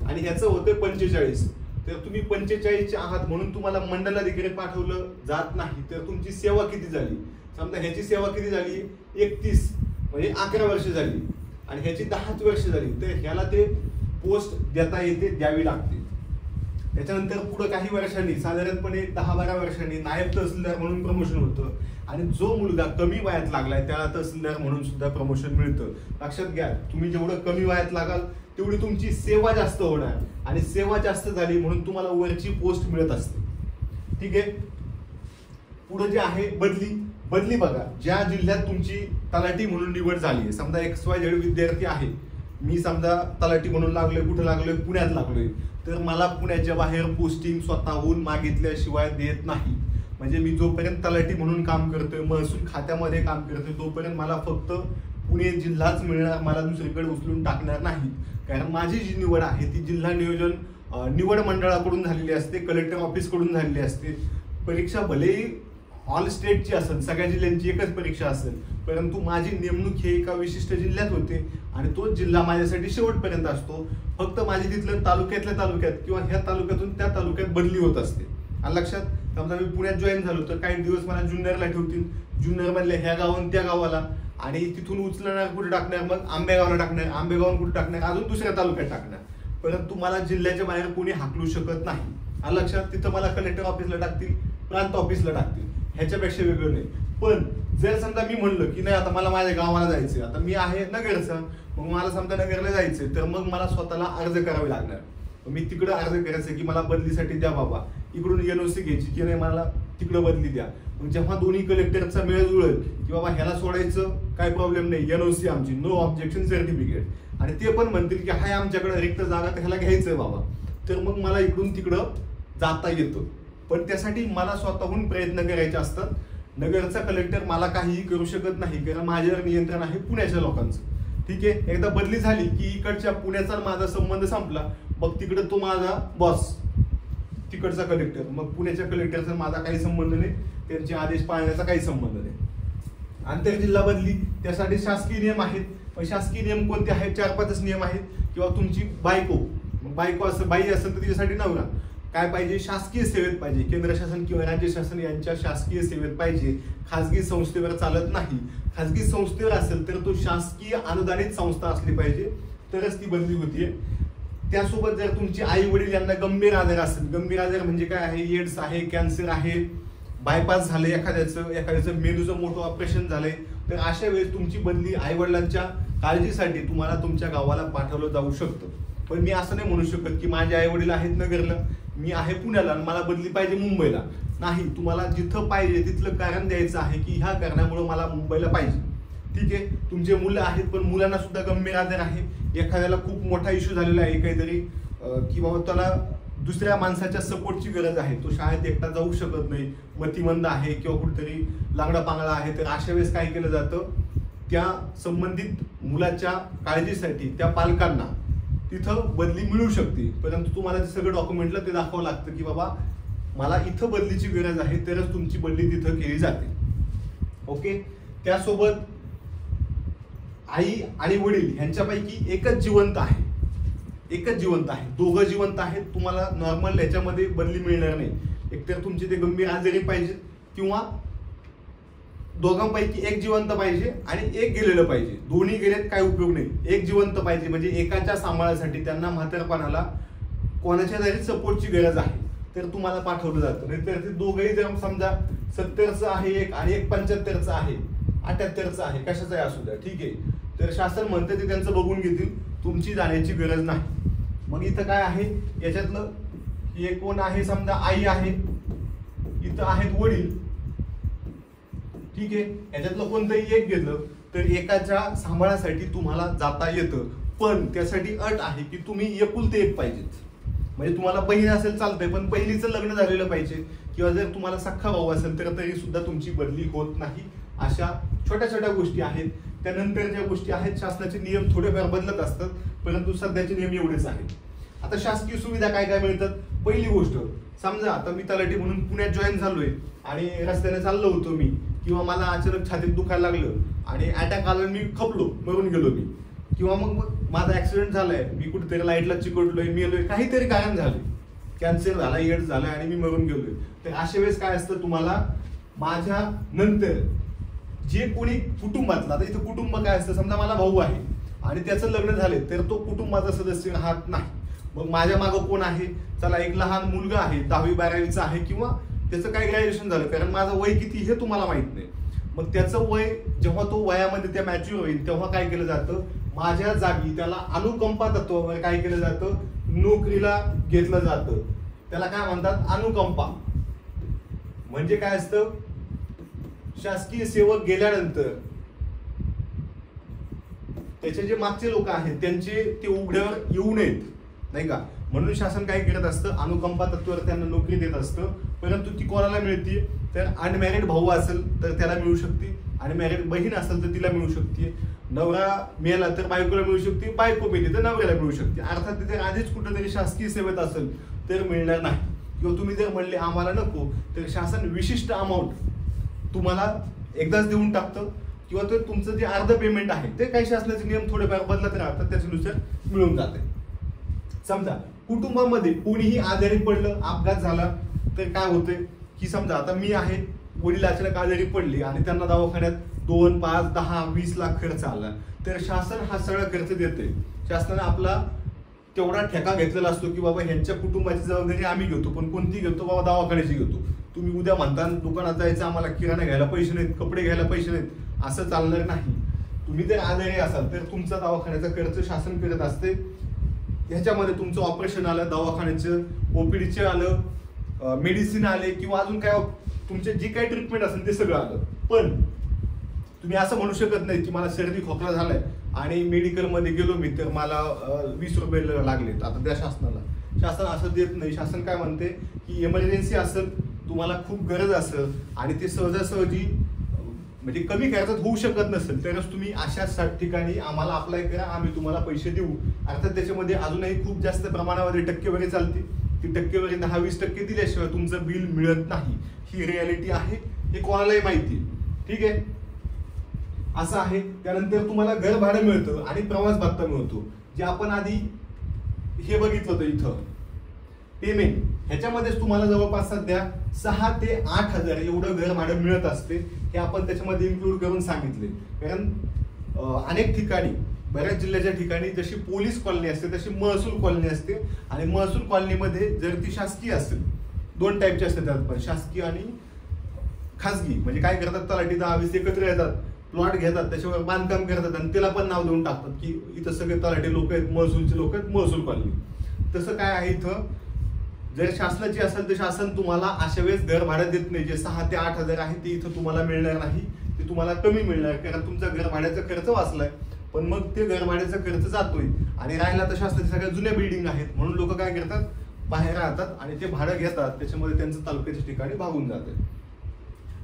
आणि ह्याचं होतंय 45. तर तुम्ही 45चे आहात म्हणून तुम्हाला मंडल अधिकारी पाठवलं जात नाही. तर तुमची सेवा किती झाली, समजा ह्याची सेवा किती झाली 31 म्हणजे 11 वर्ष झाली, आणि ह्याची 10 वर्ष झाली, तर ह्याला ते पोस्ट देता येते, द्यावी लागते. त्याच्यानंतर पुढे काही वर्षांनी, साधारणपणे 10-12 वर्षांनी नायब तहसीलदार म्हणून प्रमोशन होतं. आणि जो मुलगा कमी वयात लागलाय त्याला तहसीलदार म्हणून सुद्धा प्रमोशन मिळतं. लक्षात घ्या, तुम्ही जेवढं कमी वयात लागाल तेवढी तुमची सेवा जास्त होणार, आणि सेवा जास्त झाली म्हणून तुम्हाला वरची पोस्ट मिळत असते. ठीक आहे. पुढे जे आहे बदली बघा, ज्या जिल्ह्यात तुमची तलाठी म्हणून निवड झाली आहे, समजा XYZ विद्यार्थी आहे, मी समजा तलाठी म्हणून लागलोय, कुठे लागलोय, पुण्यात लागलोय, तर मला पुण्याच्या बाहेर पोस्टिंग स्वतःहून मागितल्याशिवाय देत नाही. म्हणजे मी जोपर्यंत तलाठी म्हणून काम करतोय, महसूल खात्यामध्ये काम करतोय, तोपर्यंत मला फक्त पुणे जिल्हाच मिळणार, मला दुसरीकडे उचलून टाकणार नाही. कारण माझी जी निवड आहे ती जिल्हा नियोजन निवड मंडळाकडून झालेली असते, कलेक्टर ऑफिसकडून झालेली असते. परीक्षा भलेही ऑल स्टेटची असेल, सगळ्या जिल्ह्यांची एकच परीक्षा असेल, परंतु माझी नेमणूक हे एका विशिष्ट जिल्ह्यात होते आणि तोच जिल्हा माझ्यासाठी शेवटपर्यंत असतो. फक्त माझी तिथलं तालुक्यातल्या तालुक्यात किंवा ह्या तालुक्यातून त्या तालुक्यात बदली होत असते. आणि लक्षात, समजा मी पुण्यात जॉईन झालो तर काही दिवस मला जुन्नरला ठेवतील, जुन्नरमधल्या ह्या गावाहून त्या गावाला, आणि तिथून उचलणार कुठे टाकणार, मग आंबेगावला टाकणार, आंबेगावून कुठे टाकणार, अजून दुसऱ्या तालुक्यात टाकणार. परंतु मला जिल्ह्याच्या बाहेर कोणी हाकलू शकत नाही. आणि लक्षात, तिथं मला कलेक्टर ऑफिसला टाकतील, प्रांत ऑफिसला टाकतील, ह्याच्यापेक्षा वेगळं नाही. पण जर समजा मी म्हणलं की नाही आता मला माझ्या गावाला जायचंय, आता मी आहे नगरचा, मग मला समजा नगरला जायचंय, तर मग मला स्वतःला अर्ज करावे लागणार. मी तिकडं अर्ज करायचं की मला बदलीसाठी द्या बाबा, इकडून NOC घ्यायची की नाही मला तिकडं बदली द्या. मग जेव्हा दोन्ही कलेक्टरचा मेळ जुळेल की बाबा ह्याला सोडायचं काय प्रॉब्लेम नाही, NOC आमची, नो ऑब्जेक्शन सर्टिफिकेट, आणि ते पण म्हणतील की हाय आमच्याकडे रिक्त जागा तर ह्याला घ्यायचंय बाबा, तर मग मला इकडून तिकडं जाता येतं. पण त्यासाठी मला स्वतःहून प्रयत्न करायचे असतात. नगरचा कलेक्टर मला काहीही करू शकत नाही, कारण माझ्यावर नियंत्रण आहे पुण्याच्या लोकांचं. ठीक आहे, एकदा बदली झाली की इकडच्या पुण्याचा माझा संबंध संपला, मग तिकडं तो माझा बॉस तिकडचा कलेक्टर, मग पुण्याच्या कलेक्टरचा माझा काही संबंध नाही, त्यांचे आदेश पाळण्याचा काही संबंध नाही. आंतरजिल्हा बदली त्यासाठी शासकीय नियम आहेत. पण शासकीय नियम कोणते आहेत? 4-5 नियम आहेत. किंवा तुमची बायको असं बाई असेल तर तिच्यासाठी नवरा काय पाहिजे, शासकीय सेवेत पाहिजे, केंद्र शासन किंवा राज्य शासन यांच्या शासकीय सेवेत पाहिजे, खाजगी संस्थेवर चालत नाही. खाजगी संस्थेवर असेल तर तो शासकीय अनुदानित संस्था असली पाहिजे, तरच ती बदली होतीये. त्यासोबत जर तुमची आई वडील यांना गंभीर आजार असेल, गंभीर आजार म्हणजे काय आहे, एड्स आहे, कॅन्सर आहे, बायपास झाले एखाद्याचं मेंदूचं मोठं ऑपरेशन झालंय, तर अशा वेळेस तुमची बदली आई वडिलांच्या काळजीसाठी तुम्हाला तुमच्या गावाला पाठवलं जाऊ शकतं. पण मी असं नाही म्हणू शकत की माझे आई वडील आहेत नगरला, मी आहे पुण्याला आणि मला बदली पाहिजे मुंबईला. नाही, तुम्हाला जिथं पाहिजे तिथलं कारण द्यायचं आहे की ह्या कारणामुळे मला मुंबईला पाहिजे. ठीक आहे, तुमचे मुलं आहेत पण मुलांना सुद्धा गंभीर आजार आहे, एखाद्याला खूप मोठा इश्यू झालेला आहे काहीतरी, की बाबा त्याला दुसऱ्या माणसाच्या सपोर्टची गरज आहे, तो शाळेत एकटा जाऊ शकत नाही, मतिमंद आहे किंवा कुठेतरी लांगडा पांगडा आहे, तर अशा वेळेस काय केलं जातं, त्या संबंधित मुलाच्या काळजीसाठी त्या पालकांना तिथं बदली मिळू शकते. परंतु तुम्हाला ते सगळं डॉक्युमेंटला ते दाखवावं लागतं की बाबा मला इथं बदलीची गरज आहे, तरच तुमची बदली तिथं केली जाते. ओके, त्यासोबत आई आणि वडील यांच्यापैकी एकच जिवंत आहे, दोघं जिवंत आहेत, तुम्हाला नॉर्मल याच्यामध्ये बदली मिळणार नाही. एकतर तुमचे ते गंभीर आजारी पाहिजे किंवा दोघांपैकी एक जिवंत पाहिजे आणि एक गेलेलं पाहिजे. दोन्ही गेलेत काय उपयोग नाही, एक जिवंत पाहिजे, म्हणजे एकाच्या सांभाळासाठी त्यांना म्हातारपणाला कोणाच्या तरी सपोर्टची गरज आहे तर तुम्हाला पाठवलं जातं. नाहीतर ते दोघंही जर समजा 70चं आहे एक आणि एक 75चं आहे, 78चं आहे, कशाचं आहे असू द्या, ठीक आहे, तर शासन म्हणतं ते त्यांचं बघून घेतील, तुमची जाण्याची गरज नाही. मग इथं काय आहे, याच्यातलं हे कोण आहे, समजा आई आहे, इथं आहेत वडील, ठीक आहे, याच्यातलं कोणतंही एक घेतलं तर एकाच्या सांभाळासाठी तुम्हाला जाता येतं. पण त्यासाठी अट आहे की तुम्ही एकुलते एक पाहिजेत. म्हणजे तुम्हाला बहीण असेल चालतंय, पण बहिणीचं लग्न झालेलं पाहिजे, किंवा जर तुम्हाला सख्खा भाऊ असेल तर तरी सुद्धा तुमची बदली होत नाही. अशा छोट्या छोट्या गोष्टी आहेत. त्यानंतर ज्या गोष्टी आहेत, शासनाचे नियम थोडेफार बदलत असतात, परंतु सध्याचे नियम एवढेच आहेत. आता शासकीय सुविधा काय काय मिळतात? पहिली गोष्ट, समजा आता मी तलाठी म्हणून पुण्यात जॉईन झालोय आणि रस्त्याने चाललो होतो मी, किंवा मला अचानक छातीत दुखायला लागलं आणि अटॅक आला, मी खपलो, मरून गेलो मी, किंवा मग माझा ऍक्सिडेंट झालाय, मी कुठेतरी लाईटला चिकटलोय, मेलोय, काहीतरी कारण झाले, कॅन्सर झाला, एड्स झालाय आणि मी मरून गेलोय, तर अशा वेळेस काय असतं, तुम्हाला माझ्या नंतर जे कोणी कुटुंबातला, आता इथं कुटुंब काय असतं, समजा मला भाऊ आहे आणि त्याचं लग्न झाले तर तो कुटुंबाचा सदस्य राहत नाही. मग माझ्या मागं कोण आहे, चला एक लहान मुलगा आहे, 10वी-12वीचा आहे, किंवा त्याचं काय ग्रॅज्युएशन झालं, कारण माझं वय किती हे तुम्हाला माहित नाही. मग त्याचं वय जेव्हा तो वयामध्ये त्या मॅच्युअर होईल तेव्हा काय केलं जातं, माझ्या जागी त्याला अनुकंपा तत्वावर काय केलं जातं, नोकरीला घेतलं जातं. त्याला काय म्हणतात, अनुकंपा. म्हणजे काय असतं, शासकीय सेवक गेल्यानंतर त्याचे जे मागचे लोक आहेत त्यांचे ते उघड्यावर येऊ नयेत, नाही का, म्हणून शासन काय करत असतं, अनुकंपा तत्वावर त्यांना नोकरी देत असतं. परंतु ती कोणाला मिळते तर अनमॅरिड भाऊ असेल तर त्याला मिळू शकते, अनमॅरिड बहीण असेल तर तिला मिळू शकते, नवरा मेला तर बायकोला मिळू शकते, बायको मेली तर नवऱ्याला मिळू शकते. अर्थात तिथे आधीच कुठेतरी शासकीय सेवेत असेल तर मिळणार नाही. किंवा तुम्ही जर म्हणले आम्हाला नको तर शासन विशिष्ट अमाऊंट तुम्हाला एकदाच देऊन टाकतं, किंवा ते तुमचं जे अर्ध पेमेंट आहे ते काही शासनाचे नियम थोडेफार बदलत राहतात, त्याच्यानुसार मिळून जाते. समजा कुटुंबामध्ये कोणीही आजारी पडलं, अपघात झाला तर काय होते की समजा आता मी आहे, वडील अचानक आजारी पडले आणि त्यांना दवाखान्यात 2, 5, 10, 20 लाख खर्च आला तर शासन हा सगळा खर्च देते. शासनाने आपला तेवढा ठेका घेतलेला असतो की बाबा ह्यांच्या कुटुंबाची जबाबदारी आम्ही घेतो, पण कोणती घेतो बाबा, दवाखान्याची घेतो. तुम्ही उद्या म्हणता दुकानात जायचं आम्हाला किराणा घ्यायला पैसे नाहीत, कपडे घ्यायला पैसे नाहीत, असं चालणार नाही. तुम्ही जर आजारी असाल तर तुमचा दवाखान्याचा खर्च शासन करत असते. ह्याच्यामध्ये तुमचं ऑपरेशन आलं, दवाखान्याचं ओपीडीचे आलं, मेडिसिन आले, किंवा अजून काय तुमचे जे काही ट्रीटमेंट असेल ते सगळं आलं. पण तुम्ही असं म्हणू शकत नाही की मला सर्दी खोकला झालाय आणि मेडिकलमध्ये गेलो मी तर मला 20 रुपये लागलेत आता त्या शासनाला. शासन असं देत नाही. शासन काय म्हणते की इमर्जन्सी असेल, तुम्हाला खूप गरज असेल आणि ते सहजासहजी म्हणजे कमी खर्चात होऊ शकत नसेल तरच तुम्ही अशा ठिकाणी आम्हाला अप्लाय करा, आम्ही तुम्हाला पैसे देऊ. अर्थात त्याच्यामध्ये अजूनही खूप जास्त प्रमाणामध्ये टक्केवारी चालते. ती टक्केवारी 10-20% दिल्याशिवाय तुमचं बिल मिळत नाही. ही रियालिटी आहे, हे कोणालाही माहिती आहे. ठीक आहे, असं आहे. त्यानंतर तुम्हाला घर भाडं मिळतं आणि प्रवास भत्ता मिळतो, जे आपण आधी हे बघितलं होतं इथं पेमेंट. ह्याच्यामध्येच तुम्हाला जवळपास सध्या 6 ते 8 हजार एवढं घर भाडं मिळत असते. हे आपण त्याच्यामध्ये इन्क्लूड करून सांगितले. कारण अनेक ठिकाणी, बऱ्याच जिल्ह्याच्या ठिकाणी जशी पोलीस कॉलनी असते तशी महसूल कॉलनी असते. आणि महसूल कॉलनीमध्ये जर ती शासकीय असेल, 2 टाईपची असते त्यात पण, शासकीय आणि खासगी. म्हणजे काय करतात, तलाठी 10-20 एकत्र येतात, प्लॉट घेतात, त्याच्यावर बांधकाम करतात आणि त्याला पण नाव देऊन टाकतात की इथं सगळे तलाठी लोक आहेत, महसूलचे लोक आहेत, महसूल कॉलनी. तसं काय आहे इथं, जर शासनाची असेल तर शासन तुम्हाला अशा वेळेस घर भाडं देत नाही. जे 6 ते 8 हजार आहे ते इथं तुम्हाला मिळणार नाही, ते तुम्हाला कमी मिळणार, कारण तुमचा घर भाड्याचा खर्च वाचलाय. पण मग ते घर भाड्याचा खर्च जातोय आणि राहिला तर शासनाच्या सगळ्या जुन्या बिल्डिंग आहेत, म्हणून लोक काय करतात, बाहेर राहतात आणि ते भाडं घेतात, त्याच्यामध्ये त्यांचं तालुक्याच्या ठिकाणी भागून जाते.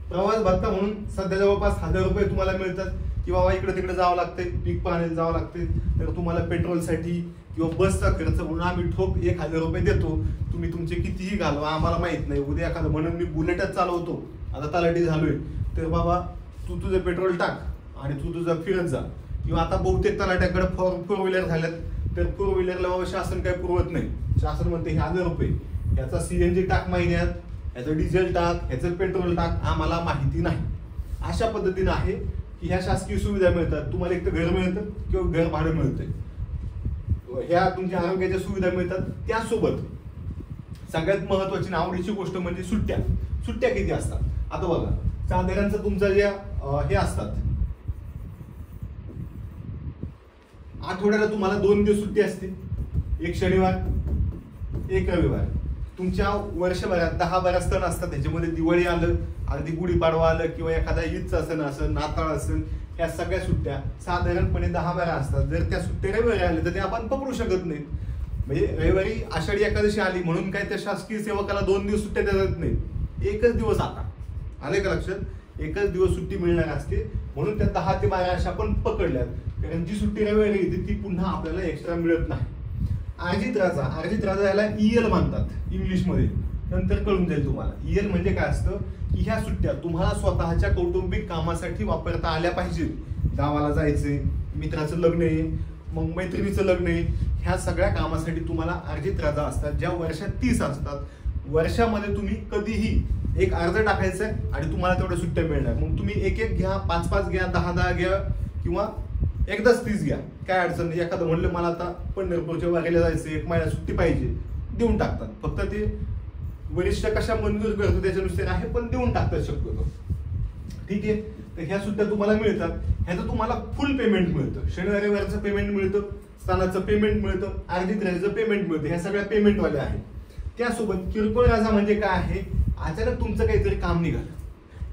प्रवास भत्ता म्हणून सध्या जवळपास 1000 रुपये तुम्हाला मिळतात. की बाबा इकडे तिकडे जावं लागतंय, पीक पाण्याला जावं लागतंय, तर तुम्हाला पेट्रोलसाठी किंवा बसचा खर्च म्हणून आम्ही ठोक 1000 रुपये देतो. तुम्ही तुमचे कितीही घालवा, आम्हाला माहित नाही. उद्या एखादं म्हणून मी बुलेटच चालवतो, आता तलाठी झालोय, तर बाबा तू तुझं पेट्रोल टाक आणि तू तुझं फिरत जा. किंवा आता बहुतेक तलाट्याकडे 4 व्हीलर झाल्यात, तर 4 व्हीलरला बाबा शासन काय पुरवत नाही. शासन म्हणते 1000 रुपये, याचा CNG टाक महिन्यात, ह्याचं डिझेल टाक, ह्याचं पेट्रोल टाक, आम्हाला माहिती नाही. अशा पद्धतीने आहे की ह्या शासकीय सुविधा मिळतात. तुम्हाला एक तर घर मिळतं किंवा घर भाडं मिळतंय, ह्या तुमच्या आरोग्याच्या सुविधा मिळतात. त्यासोबत सगळ्यात महत्वाची आवडीची गोष्ट म्हणजे सुट्ट्या. सुट्ट्या किती असतात आता बघा, साधारणचं तुमचं जे हे असतात, आठवड्याला तुम्हाला 2 दिवस सुट्टी असते, एक शनिवार, एक रविवार. तुमच्या वर्षभरात 10-12 सण असतात. त्याच्यामध्ये दिवाळी आलं, अगदी गुढीपाडवा आलं, किंवा एखादा ईदचा सण असेल, नाताळ असेल, ह्या सगळ्या सुट्ट्या साधारणपणे 10-12 असतात. जर त्या सुट्ट्या रविवारी आल्या तर ते आपण पकडू शकत नाही. म्हणजे रविवारी आषाढी एकादशी आली म्हणून काय त्या शासकीय सेवकाला 2 दिवस सुट्ट्या देत नाही, एकच दिवस. आता आले का लक्षात, एकच दिवस सुट्टी मिळणार असते, म्हणून त्या 10 ते 12 अशा आपण पकडल्यात. कारण जी सुट्टी रविवारी येते ती पुन्हा आपल्याला एक्स्ट्रा मिळत नाही. अर्जित राजा याला EL म्हणतात इंग्लिशमध्ये, नंतर कळून जाईल तुम्हाला. EL म्हणजे काय असतं की ह्या सुट्ट्या तुम्हाला स्वतःच्या कौटुंबिक कामासाठी वापरता आल्या पाहिजेत. गावाला जायचंय, मित्राचं लग्न आहे, मग मैत्रिणीचं लग्न आहे, ह्या सगळ्या कामासाठी तुम्हाला अर्जित राजा असतात, ज्या वर्षात 30 असतात. वर्षामध्ये तुम्ही कधीही एक अर्ज टाकायचंय आणि तुम्हाला तेवढ्या सुट्ट्या मिळणार. मग तुम्ही एक घ्या, 5 घ्या, 10 घ्या, किंवा एकदाच 30 घ्या, काय अडचण नाही. एखादं म्हणलं मला आता पंढरपूरच्या वारीला जायचं, 1 महिना सुट्टी पाहिजे, देऊन टाकतात. फक्त ते वरिष्ठ कशा मंजूर करतो त्याच्यानुसार आहे, पण देऊन टाकतात शक्यतो. ठीक आहे, तर ह्या सुट्ट्या तुम्हाला मिळतात. ह्याचं तुम्हाला फुल पेमेंट मिळतं. शनिवारी रविवारचं पेमेंट मिळतं, स्थानाचं पेमेंट मिळतं, अर्जित राजाचं पेमेंट मिळतं. ह्या सगळ्या पेमेंटवाल्या आहेत. त्यासोबत किरकोळ राजा म्हणजे काय आहे, अचानक तुमचं काहीतरी काम निघालं,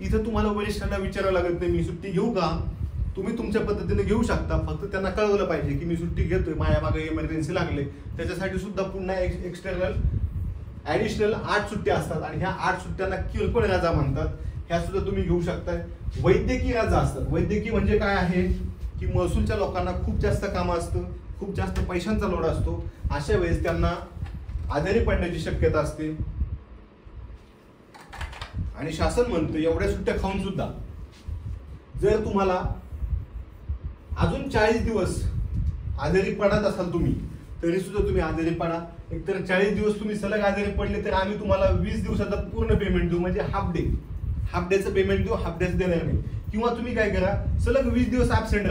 इथं तुम्हाला वरिष्ठांना विचारावं लागत नाही मी सुट्टी घेऊ का, तुम्ही तुमच्या पद्धतीने घेऊ शकता. फक्त त्यांना कळवलं पाहिजे की मी सुट्टी घेतोय, माझ्या मागे इमर्जन्सी लागले. त्याच्यासाठी सुद्धा पुन्हा एक्सटर्नल ऍडिशनल 8 सुट्ट्या असतात आणि ह्या 8 सुट्ट्यांना किरकोळ रजा म्हणतात. ह्या सुद्धा तुम्ही घेऊ शकताय. वैद्यकीय रजा असतात. वैद्यकीय म्हणजे काय आहे की महसूलच्या लोकांना खूप जास्त कामं असतं, खूप जास्त पैशांचा लोड असतो. अशा वेळेस त्यांना आजारी पडण्याची शक्यता असते आणि शासन म्हणतं एवढ्या सुट्ट्या खाऊन सुद्धा जर तुम्हाला अजून 40 दिवस आजारी पडत असाल तुम्ही, तरी सुद्धा तुम्ही आजारी पडा. एकतर 40 दिवस तुम्ही सलग आजारी पडले तर आम्ही तुम्हाला 20 दिवसाचा पूर्ण पेमेंट देऊ, म्हणजे हाफ डेचं पेमेंट देऊ, हाफ डेचं देणार नाही. किंवा तुम्ही काय करा, सलग 20 दिवस ऍबसेंट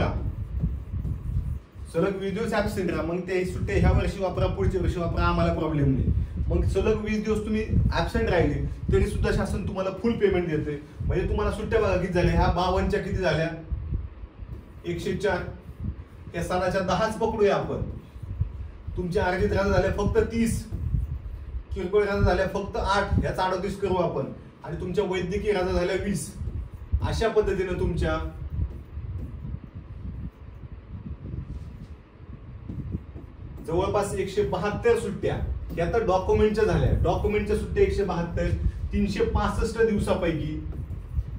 राहा, मग ते सुट्ट्या ह्या वर्षी वापरा, पुढच्या वर्षी वापरा, आम्हाला प्रॉब्लेम नाही. मग सलग 20 दिवस तुम्ही ऍबसेंट राहिले तरी सुद्धा शासन तुम्हाला फुल पेमेंट देते. म्हणजे तुम्हाला सुट्ट्या बघा किती झाल्या, ह्या 52च्या किती झाल्या, 104. या सणाच्या 10च पकडूया आपण. तुमच्या अर्जित रजा झाल्या फक्त 30, किरकोळ रजा झाल्या फक्त 8, याचा 38 करू आपण, आणि तुमच्या वैद्यकीय रजा झाल्या 20. अशा पद्धतीने तुमच्या जवळपास 172 सुट्ट्या या तर डॉक्युमेंटच्या झाल्या. डॉक्युमेंटच्या सुट्ट्या 172, 365 दिवसापैकी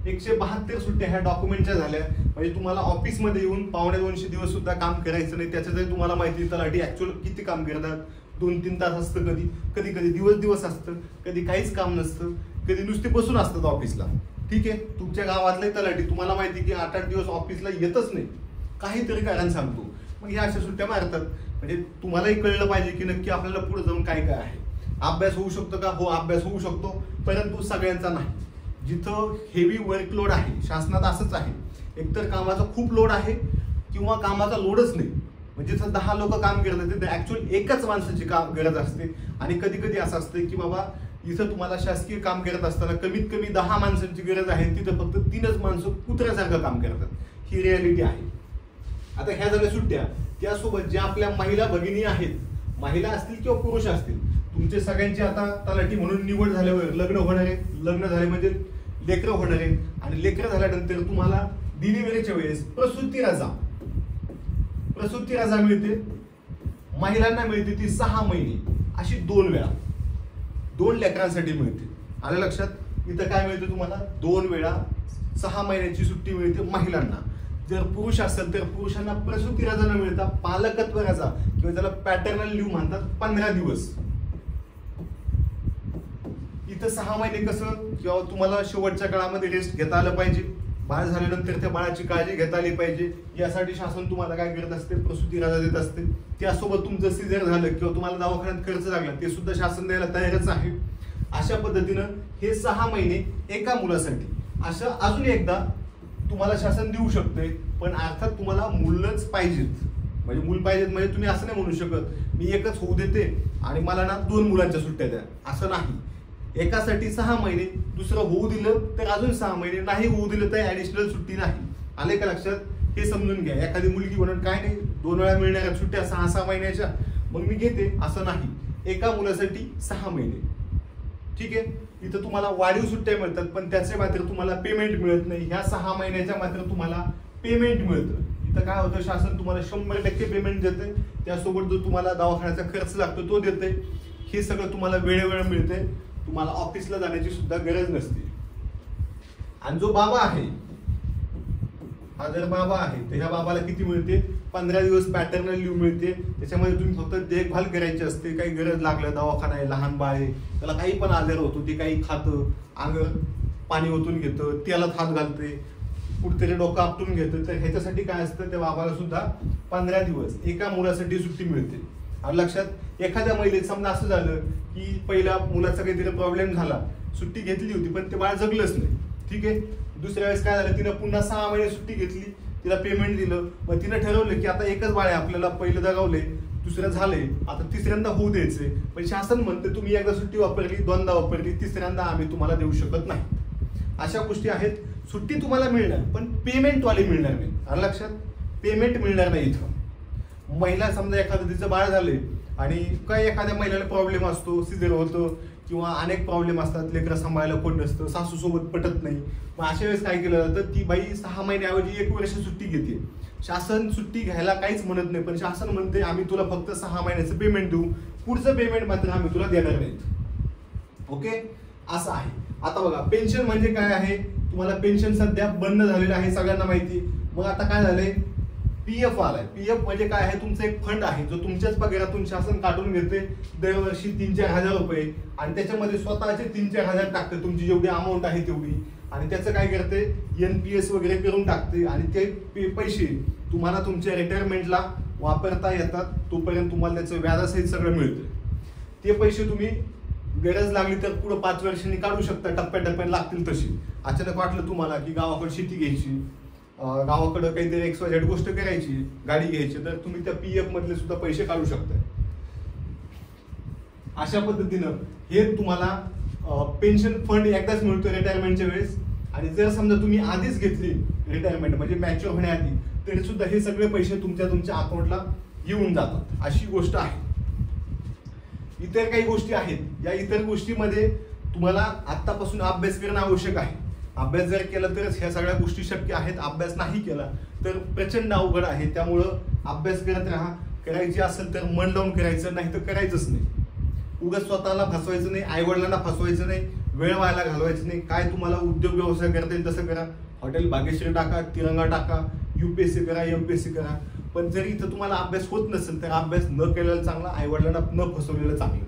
172 सुट्ट्या ह्या डॉक्युमेंटच्या झाल्या. म्हणजे तुम्हाला ऑफिसमध्ये येऊन 250 दिवस सुद्धा काम करायचं नाही. त्याच्यातही तुम्हाला माहिती तलाठी ऍक्च्युअल किती काम करतात. 2-3 तास असतं, कधी कधी दिवस असतं, कधी काहीच काम नसतं, कधी नुसते बसून असतात ऑफिसला. ठीक आहे, तुमच्या गावातले तलाठी तुम्हाला माहिती की 8-8 दिवस ऑफिसला येतच नाही, काहीतरी कारण सांगतो, मग ह्या अशा सुट्ट्या मारतात. म्हणजे तुम्हालाही कळलं पाहिजे की नक्की आपल्याला पुढे जाऊन काय काय आहे. अभ्यास होऊ शकतो का? हो, अभ्यास होऊ शकतो, परंतु सगळ्यांचा नाही. जिथं हेवी वर्कलोड आहे, शासनात असंच आहे, एकतर कामाचा खूप लोड आहे किंवा कामाचा लोडच नाही. म्हणजे जिथं 10 लोक काम करतात तिथे ऍक्च्युअल एकच माणसाची गरज असते. आणि कधी कधी असं असतं की बाबा इथं तुम्हाला शासकीय काम करत असताना कमीत कमी 10 माणसांची गरज आहे, तिथं फक्त 3च माणसं कुत्र्यासारखं काम करतात. ही रियालिटी आहे. आता ह्या झाल्या सुट्ट्या. त्यासोबत ज्या आपल्या महिला भगिनी आहेत, महिला असतील किंवा पुरुष असतील, तुमचे सगळ्यांची आता तलाठी म्हणून निवड झाल्यावर लग्न होणार आहे. लग्न झाले म्हणजे लेकरं होणार आहे, आणि लेकरं झाल्यानंतर तुम्हाला डिलिव्हरीच्या वेळेस प्रसूती रजा मिळते. महिलांना मिळते ती 6 महिने, अशी 2 वेळा 2 लेकरांसाठी मिळते. आलं लक्षात? इथं काय मिळतं तुम्हाला? 2 वेळा 6 महिन्याची सुट्टी मिळते महिलांना. जर पुरुष असेल तर पुरुषांना प्रसूती रजा न मिळता पालकत्व रजा किंवा त्याला पॅटर्नल लीव्ह म्हणतात, 15 दिवस. इथं 6 महिने कसं, किंवा तुम्हाला शेवटच्या काळामध्ये रेस्ट घेता आलं पाहिजे, बाळ झाल्यानंतर त्या बाळाची काळजी घेता आली पाहिजे, यासाठी शासन तुम्हाला काय करत असते? प्रसूती रजा देत असते. त्यासोबत तुमचं सिझर झालं किंवा तुम्हाला दवाखान्यात खर्च लागला ते सुद्धा शासन द्यायला तयारच आहे. अशा पद्धतीनं हे 6 महिने एका मुलासाठी. असं अजून एकदा तुम्हाला शासन देऊ शकते, पण अर्थात तुम्हाला मुलंच पाहिजेत. म्हणजे मूल पाहिजेत म्हणजे तुम्ही असं नाही म्हणू शकत मी एकच होऊ देते आणि मला ना 2 मुलांच्या सुट्ट्या द्या, असं नाही. एकासाठी 6 महिने, दुसरं होऊ दिलं तर अजून 6 महिने, नाही होऊ दिलं तर ऍडिशनल सुट्टी नाही. आले का लक्षात? हे समजून घ्या. एखादी मुलगी म्हणून काय नाही, 2 वेळा मिळणाऱ्या सुट्ट्या 6-6 महिन्याच्या, मग मी घेते असं नाही. एका मुलासाठी 6 महिने. ठीक आहे. इथं तुम्हाला वाढीव सुट्ट्या मिळतात, पण त्याचे मात्र तुम्हाला पेमेंट मिळत नाही. ह्या 6 महिन्याच्या मात्र तुम्हाला पेमेंट मिळतं. इथं काय होतं, शासन तुम्हाला 100% पेमेंट देते. त्यासोबत जो तुम्हाला दवाखान्याचा खर्च लागतो तो देते. हे सगळं तुम्हाला वेळोवेळ मिळते. तुम्हाला ऑफिसला जाण्याची सुद्धा गरज नसते. आणि जो बाबा आहे, हा जर बाबा आहे तर ह्या बाबाला किती मिळते? 15 दिवस पॅटर्नल लीव्ह मिळते. त्याच्यामध्ये तुम्ही फक्त देखभाल करायची असते. काही गरज लागलं, दवाखाना आहे, लहान बाळ आहे, त्याला काही पण आजार होतो, ते काही खातं, अंग पाणी ओतून घेतं, त्यालाच हात घालते, कुठेतरी डोकं आपटून घेतं, तर ह्याच्यासाठी काय असतं, त्या बाबाला सुद्धा 15 दिवस एका मुलासाठी सुट्टी मिळते. आणि लक्षात, एखाद्या महिलेत समजा असं झालं की पहिल्या मुलाचा काहीतरी प्रॉब्लेम झाला, सुट्टी घेतली होती पण ते बाळ जगलंच नाही. ठीक आहे. दुसऱ्या वेळेस काय झालं, तिनं पुन्हा 6 महिने सुट्टी घेतली, तिला पेमेंट दिलं, मग तिनं ठरवलं की आता एकच बाळ आहे आपल्याला, पहिलं जगावले, दुसरं झाले, आता तिसऱ्यांदा होऊ द्यायचे. पण शासन म्हणते तुम्ही एकदा सुट्टी वापरली, 2दा वापरली, तिसऱ्यांदा आम्ही तुम्हाला देऊ शकत नाही. अशा गोष्टी आहेत. सुट्टी तुम्हाला मिळणार पण पेमेंटवाली मिळणार नाही. आणि लक्षात, पेमेंट मिळणार नाही इथं. महिला समजा एखादं तिचं बाळ झाले आणि काय एखाद्या महिलेला प्रॉब्लेम असतो, सिझर होतं किंवा अनेक प्रॉब्लेम असतात, लेकरं सांभाळायला कोण नसतं, सासूसोबत पटत नाही, मग अशा वेळेस काय केलं जातं, ती बाई 6 महिन्याऐवजी 1 वर्ष सुट्टी घेते. शासन सुट्टी घ्यायला काहीच म्हणत नाही, पण शासन म्हणते आम्ही तुला फक्त 6 महिन्याचं पेमेंट देऊ, पुढचं पेमेंट मात्र आम्ही तुला देणार नाहीत. ओके, असं आहे. आता बघा पेन्शन म्हणजे काय आहे, तुम्हाला पेन्शन सध्या बंद झालेलं आहे सगळ्यांना माहिती. मग आता काय झालंय, पीएफ आलाय. पीएफ म्हणजे काय आहे, तुमचा एक फंड आहे जो तुमच्याच पगारातून शासन काढून घेते दरवर्षी 3-4 हजार रुपये, आणि त्याच्यामध्ये स्वतःचे 3-4 हजार टाकते, तुमची जेवढी अमाऊंट आहे तेवढी, आणि त्याचं काय करते, NPS वगैरे करून टाकते, आणि ते पैसे तुम्हाला तुमच्या रिटायरमेंटला वापरता येतात. तोपर्यंत तुम्हाला त्याचं व्याजासहित सगळं मिळतं. ते पैसे तुम्ही गरज लागली तर पुढे 5 वर्षांनी काढू शकता, टप्प्याटप्प्याने लागतील तशी. अचानक वाटलं तुम्हाला की गावाकडे शेती घ्यायची, गावाकडे काहीतरी XYZ गोष्ट करायची, गाडी घ्यायची, तर तुम्ही त्या पीएफ मधले सुद्धा पैसे काढू शकता. अशा पद्धतीनं हे तुम्हाला पेन्शन फंड एकदाच मिळतो रिटायरमेंटच्या वेळेस. आणि जर समजा तुम्ही आधीच घेतली रिटायरमेंट म्हणजे मॅच्युअर होण्याआधी, तरी सुद्धा हे सगळे पैसे तुमच्या अकाउंटला येऊन जातात, अशी गोष्ट आहे. इतर काही गोष्टी आहेत, या इतर गोष्टीमध्ये तुम्हाला आत्तापासून अभ्यास करणं आवश्यक आहे. अभ्यास जर केला तरच ह्या सगळ्या गोष्टी शक्य आहेत. अभ्यास नाही केला तर प्रचंड अवघड आहे. त्यामुळं अभ्यास करत राहा. करायची असेल तर मन लावून करायचं, नाही तर करायचंच नाही. उगाच स्वतःला फसवायचं नाही, आईवडिलांना फसवायचं नाही, वेळ व्हायला घालवायचं नाही. काय तुम्हाला उद्योग व्यवसाय करता येईल तसं करा. हॉटेल भाग्यश्री टाका, तिरंगा टाका, UPSC करा, MPSC करा. पण जर इथं तुम्हाला अभ्यास होत नसेल तर अभ्यास न केलेला चांगला, आईवडिलांना न फसवलेलं चांगलं.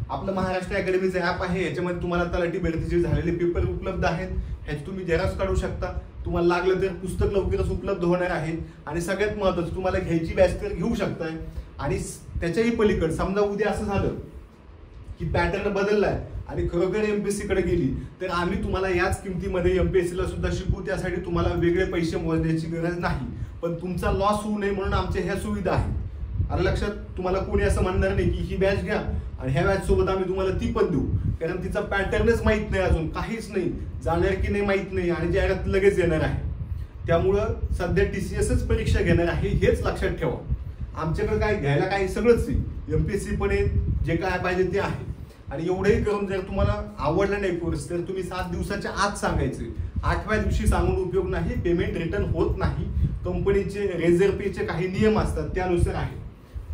आपलं महाराष्ट्र अकॅडमीचं ॲप आहे, याच्यामध्ये तुम्हाला तलाठी भरतीचे झालेले पेपर उपलब्ध आहेत. ह्याची तुम्ही झेरॉक्स काढू शकता. तुम्हाला लागलं तर पुस्तक लवकरच उपलब्ध होणार आहे. आणि सगळ्यात महत्त्वाचं, तुम्हाला घ्यायची बॅच तर घेऊ शकताय. आणि त्याच्याही पलीकडे समजा उद्या असं झालं की पॅटर्न बदललाय आणि खरोखर MPSC कडे गेली, तर आम्ही तुम्हाला याच किमतीमध्ये MPSC ला सुद्धा शिकवू. त्यासाठी तुम्हाला वेगळे पैसे मोजण्याची गरज नाही, पण तुमचा लॉस होऊ नये म्हणून आमच्या ह्या सुविधा आहेत. आलं लक्षात? तुम्हाला कोणी असं म्हणणार नाही की ही बॅच घ्या आणि ह्या बॅच सोबत आम्ही तुम्हाला ती पण देऊ, कारण तिचा पॅटर्नच माहित नाही, अजून काहीच नाही, जाणार की नाही माहित नाही, आणि जाहिरात लगेच येणार आहे. त्यामुळं सध्या TCSच परीक्षा घेणार आहे, हेच लक्षात ठेवा. आमच्याकडे काय घ्यायला काही सगळंच नाही, MPSC पण आहे, जे काय पाहिजे ते आहे. आणि एवढंही करून जर तुम्हाला आवडला नाही कोर्स, तर तुम्ही 7 दिवसाच्या आत सांगायचे. 8व्या दिवशी सांगून उपयोग नाही, पेमेंट रिटर्न होत नाही. कंपनीचे रेझर पेचे काही नियम असतात, त्यानुसार आहे.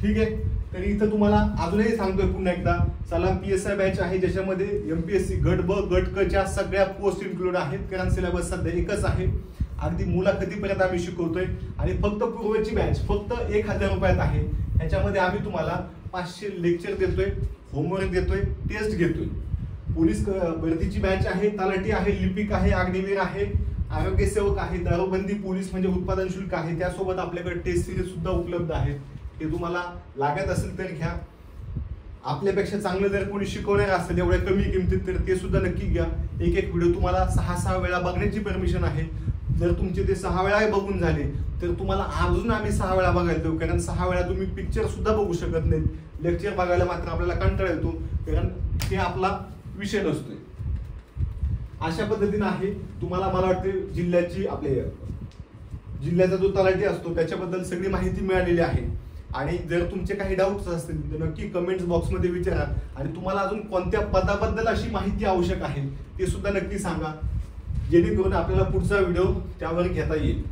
ठीक आहे. तर इथं तुम्हाला अजूनही सांगतोय पुन्हा एकदा, सलाम PSI बॅच आहे, ज्याच्यामध्ये MPSC गट ब गट क च्या सगळ्या पोस्ट इन्क्लूड आहेत, कारण सिलेबस सध्या एकच आहे. अगदी मुलाखतीपर्यंत आम्ही शिकवतोय. आणि फक्त पूर्वची बॅच फक्त 1000 रुपयात आहे. ह्याच्यामध्ये आम्ही तुम्हाला 500 लेक्चर देतोय, होमवर्क देतोय, टेस्ट घेतोय. पोलीस भरतीची बॅच आहे, तलाठी आहे, लिपिक आहे, अग्निवीर आहे, आरोग्य सेवक आहे, दारूबंदी पोलीस म्हणजे उत्पादन शुल्क आहे. त्यासोबत आपल्याकडे टेस्ट सिरीज सुद्धा उपलब्ध आहेत. हे तुम्हाला लागत असेल तर घ्या. आपल्यापेक्षा चांगलं जर कोणी शिकवणार असेल एवढ्या कमी किमतीत, तर ते सुद्धा नक्की घ्या. एक व्हिडिओ तुम्हाला 6 वेळा बघण्याची परमिशन आहे. जर तुमचे ते 6 वेळा बघून झाले तर तुम्हाला अजून आम्ही 6 वेळा बघायला देऊ, कारण 6 वेळा तुम्ही पिक्चर सुद्धा बघू शकत नाही. लेक्चर बघायला मात्र आपल्याला कंटाळा येतो, कारण ते आपला विषय नसतोय. अशा पद्धतीने आहे. तुम्हाला मला वाटते जिल्ह्याचा जो तलाठी असतो त्याच्याबद्दल सगळी माहिती मिळालेली आहे. आणि जर तुमचे काही डाऊट्स असतील तर नक्की कमेंट्स बॉक्समध्ये विचारा. आणि तुम्हाला अजून कोणत्या पदाबद्दल अशी माहिती आवश्यक आहे ते सुद्धा नक्की सांगा, जेणेकरून आपल्याला पुढचा व्हिडिओ त्यावर घेता येईल.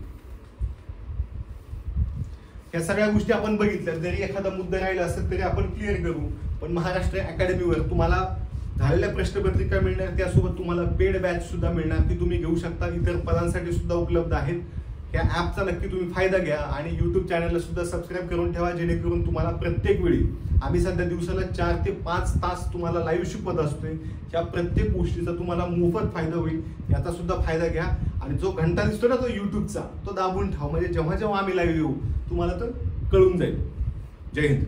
या सगळ्या गोष्टी आपण बघितल्या. जरी एखादा मुद्दा राहिला असेल तरी आपण क्लिअर करू. पण महाराष्ट्र अकॅडमीवर तुम्हाला झालेल्या प्रश्नपत्रिका मिळणार, त्यासोबत तुम्हाला पेड बॅच सुद्धा मिळणार, ती तुम्ही घेऊ शकता. इतर पदांसाठी सुद्धा उपलब्ध आहेत. या ॲपचा नक्की तुम्ही फायदा घ्या. आणि YouTube चॅनलला सुद्धा सबस्क्राईब करून ठेवा, जेणेकरून तुम्हाला प्रत्येक वेळी, आम्ही सध्या दिवसाला 4 ते 5 तास तुम्हाला लाईव्ह शिकवत असतोय, या प्रत्येक गोष्टीचा तुम्हाला मोफत फायदा होईल. याचा सुद्धा फायदा घ्या. आणि जो घंटा दिसतो ना तो YouTubeचा, तो दाबून ठेवा, म्हणजे जेव्हा जेव्हा आम्ही लाईव्ह येऊ तुम्हाला तर कळून जाईल. जय हिंद.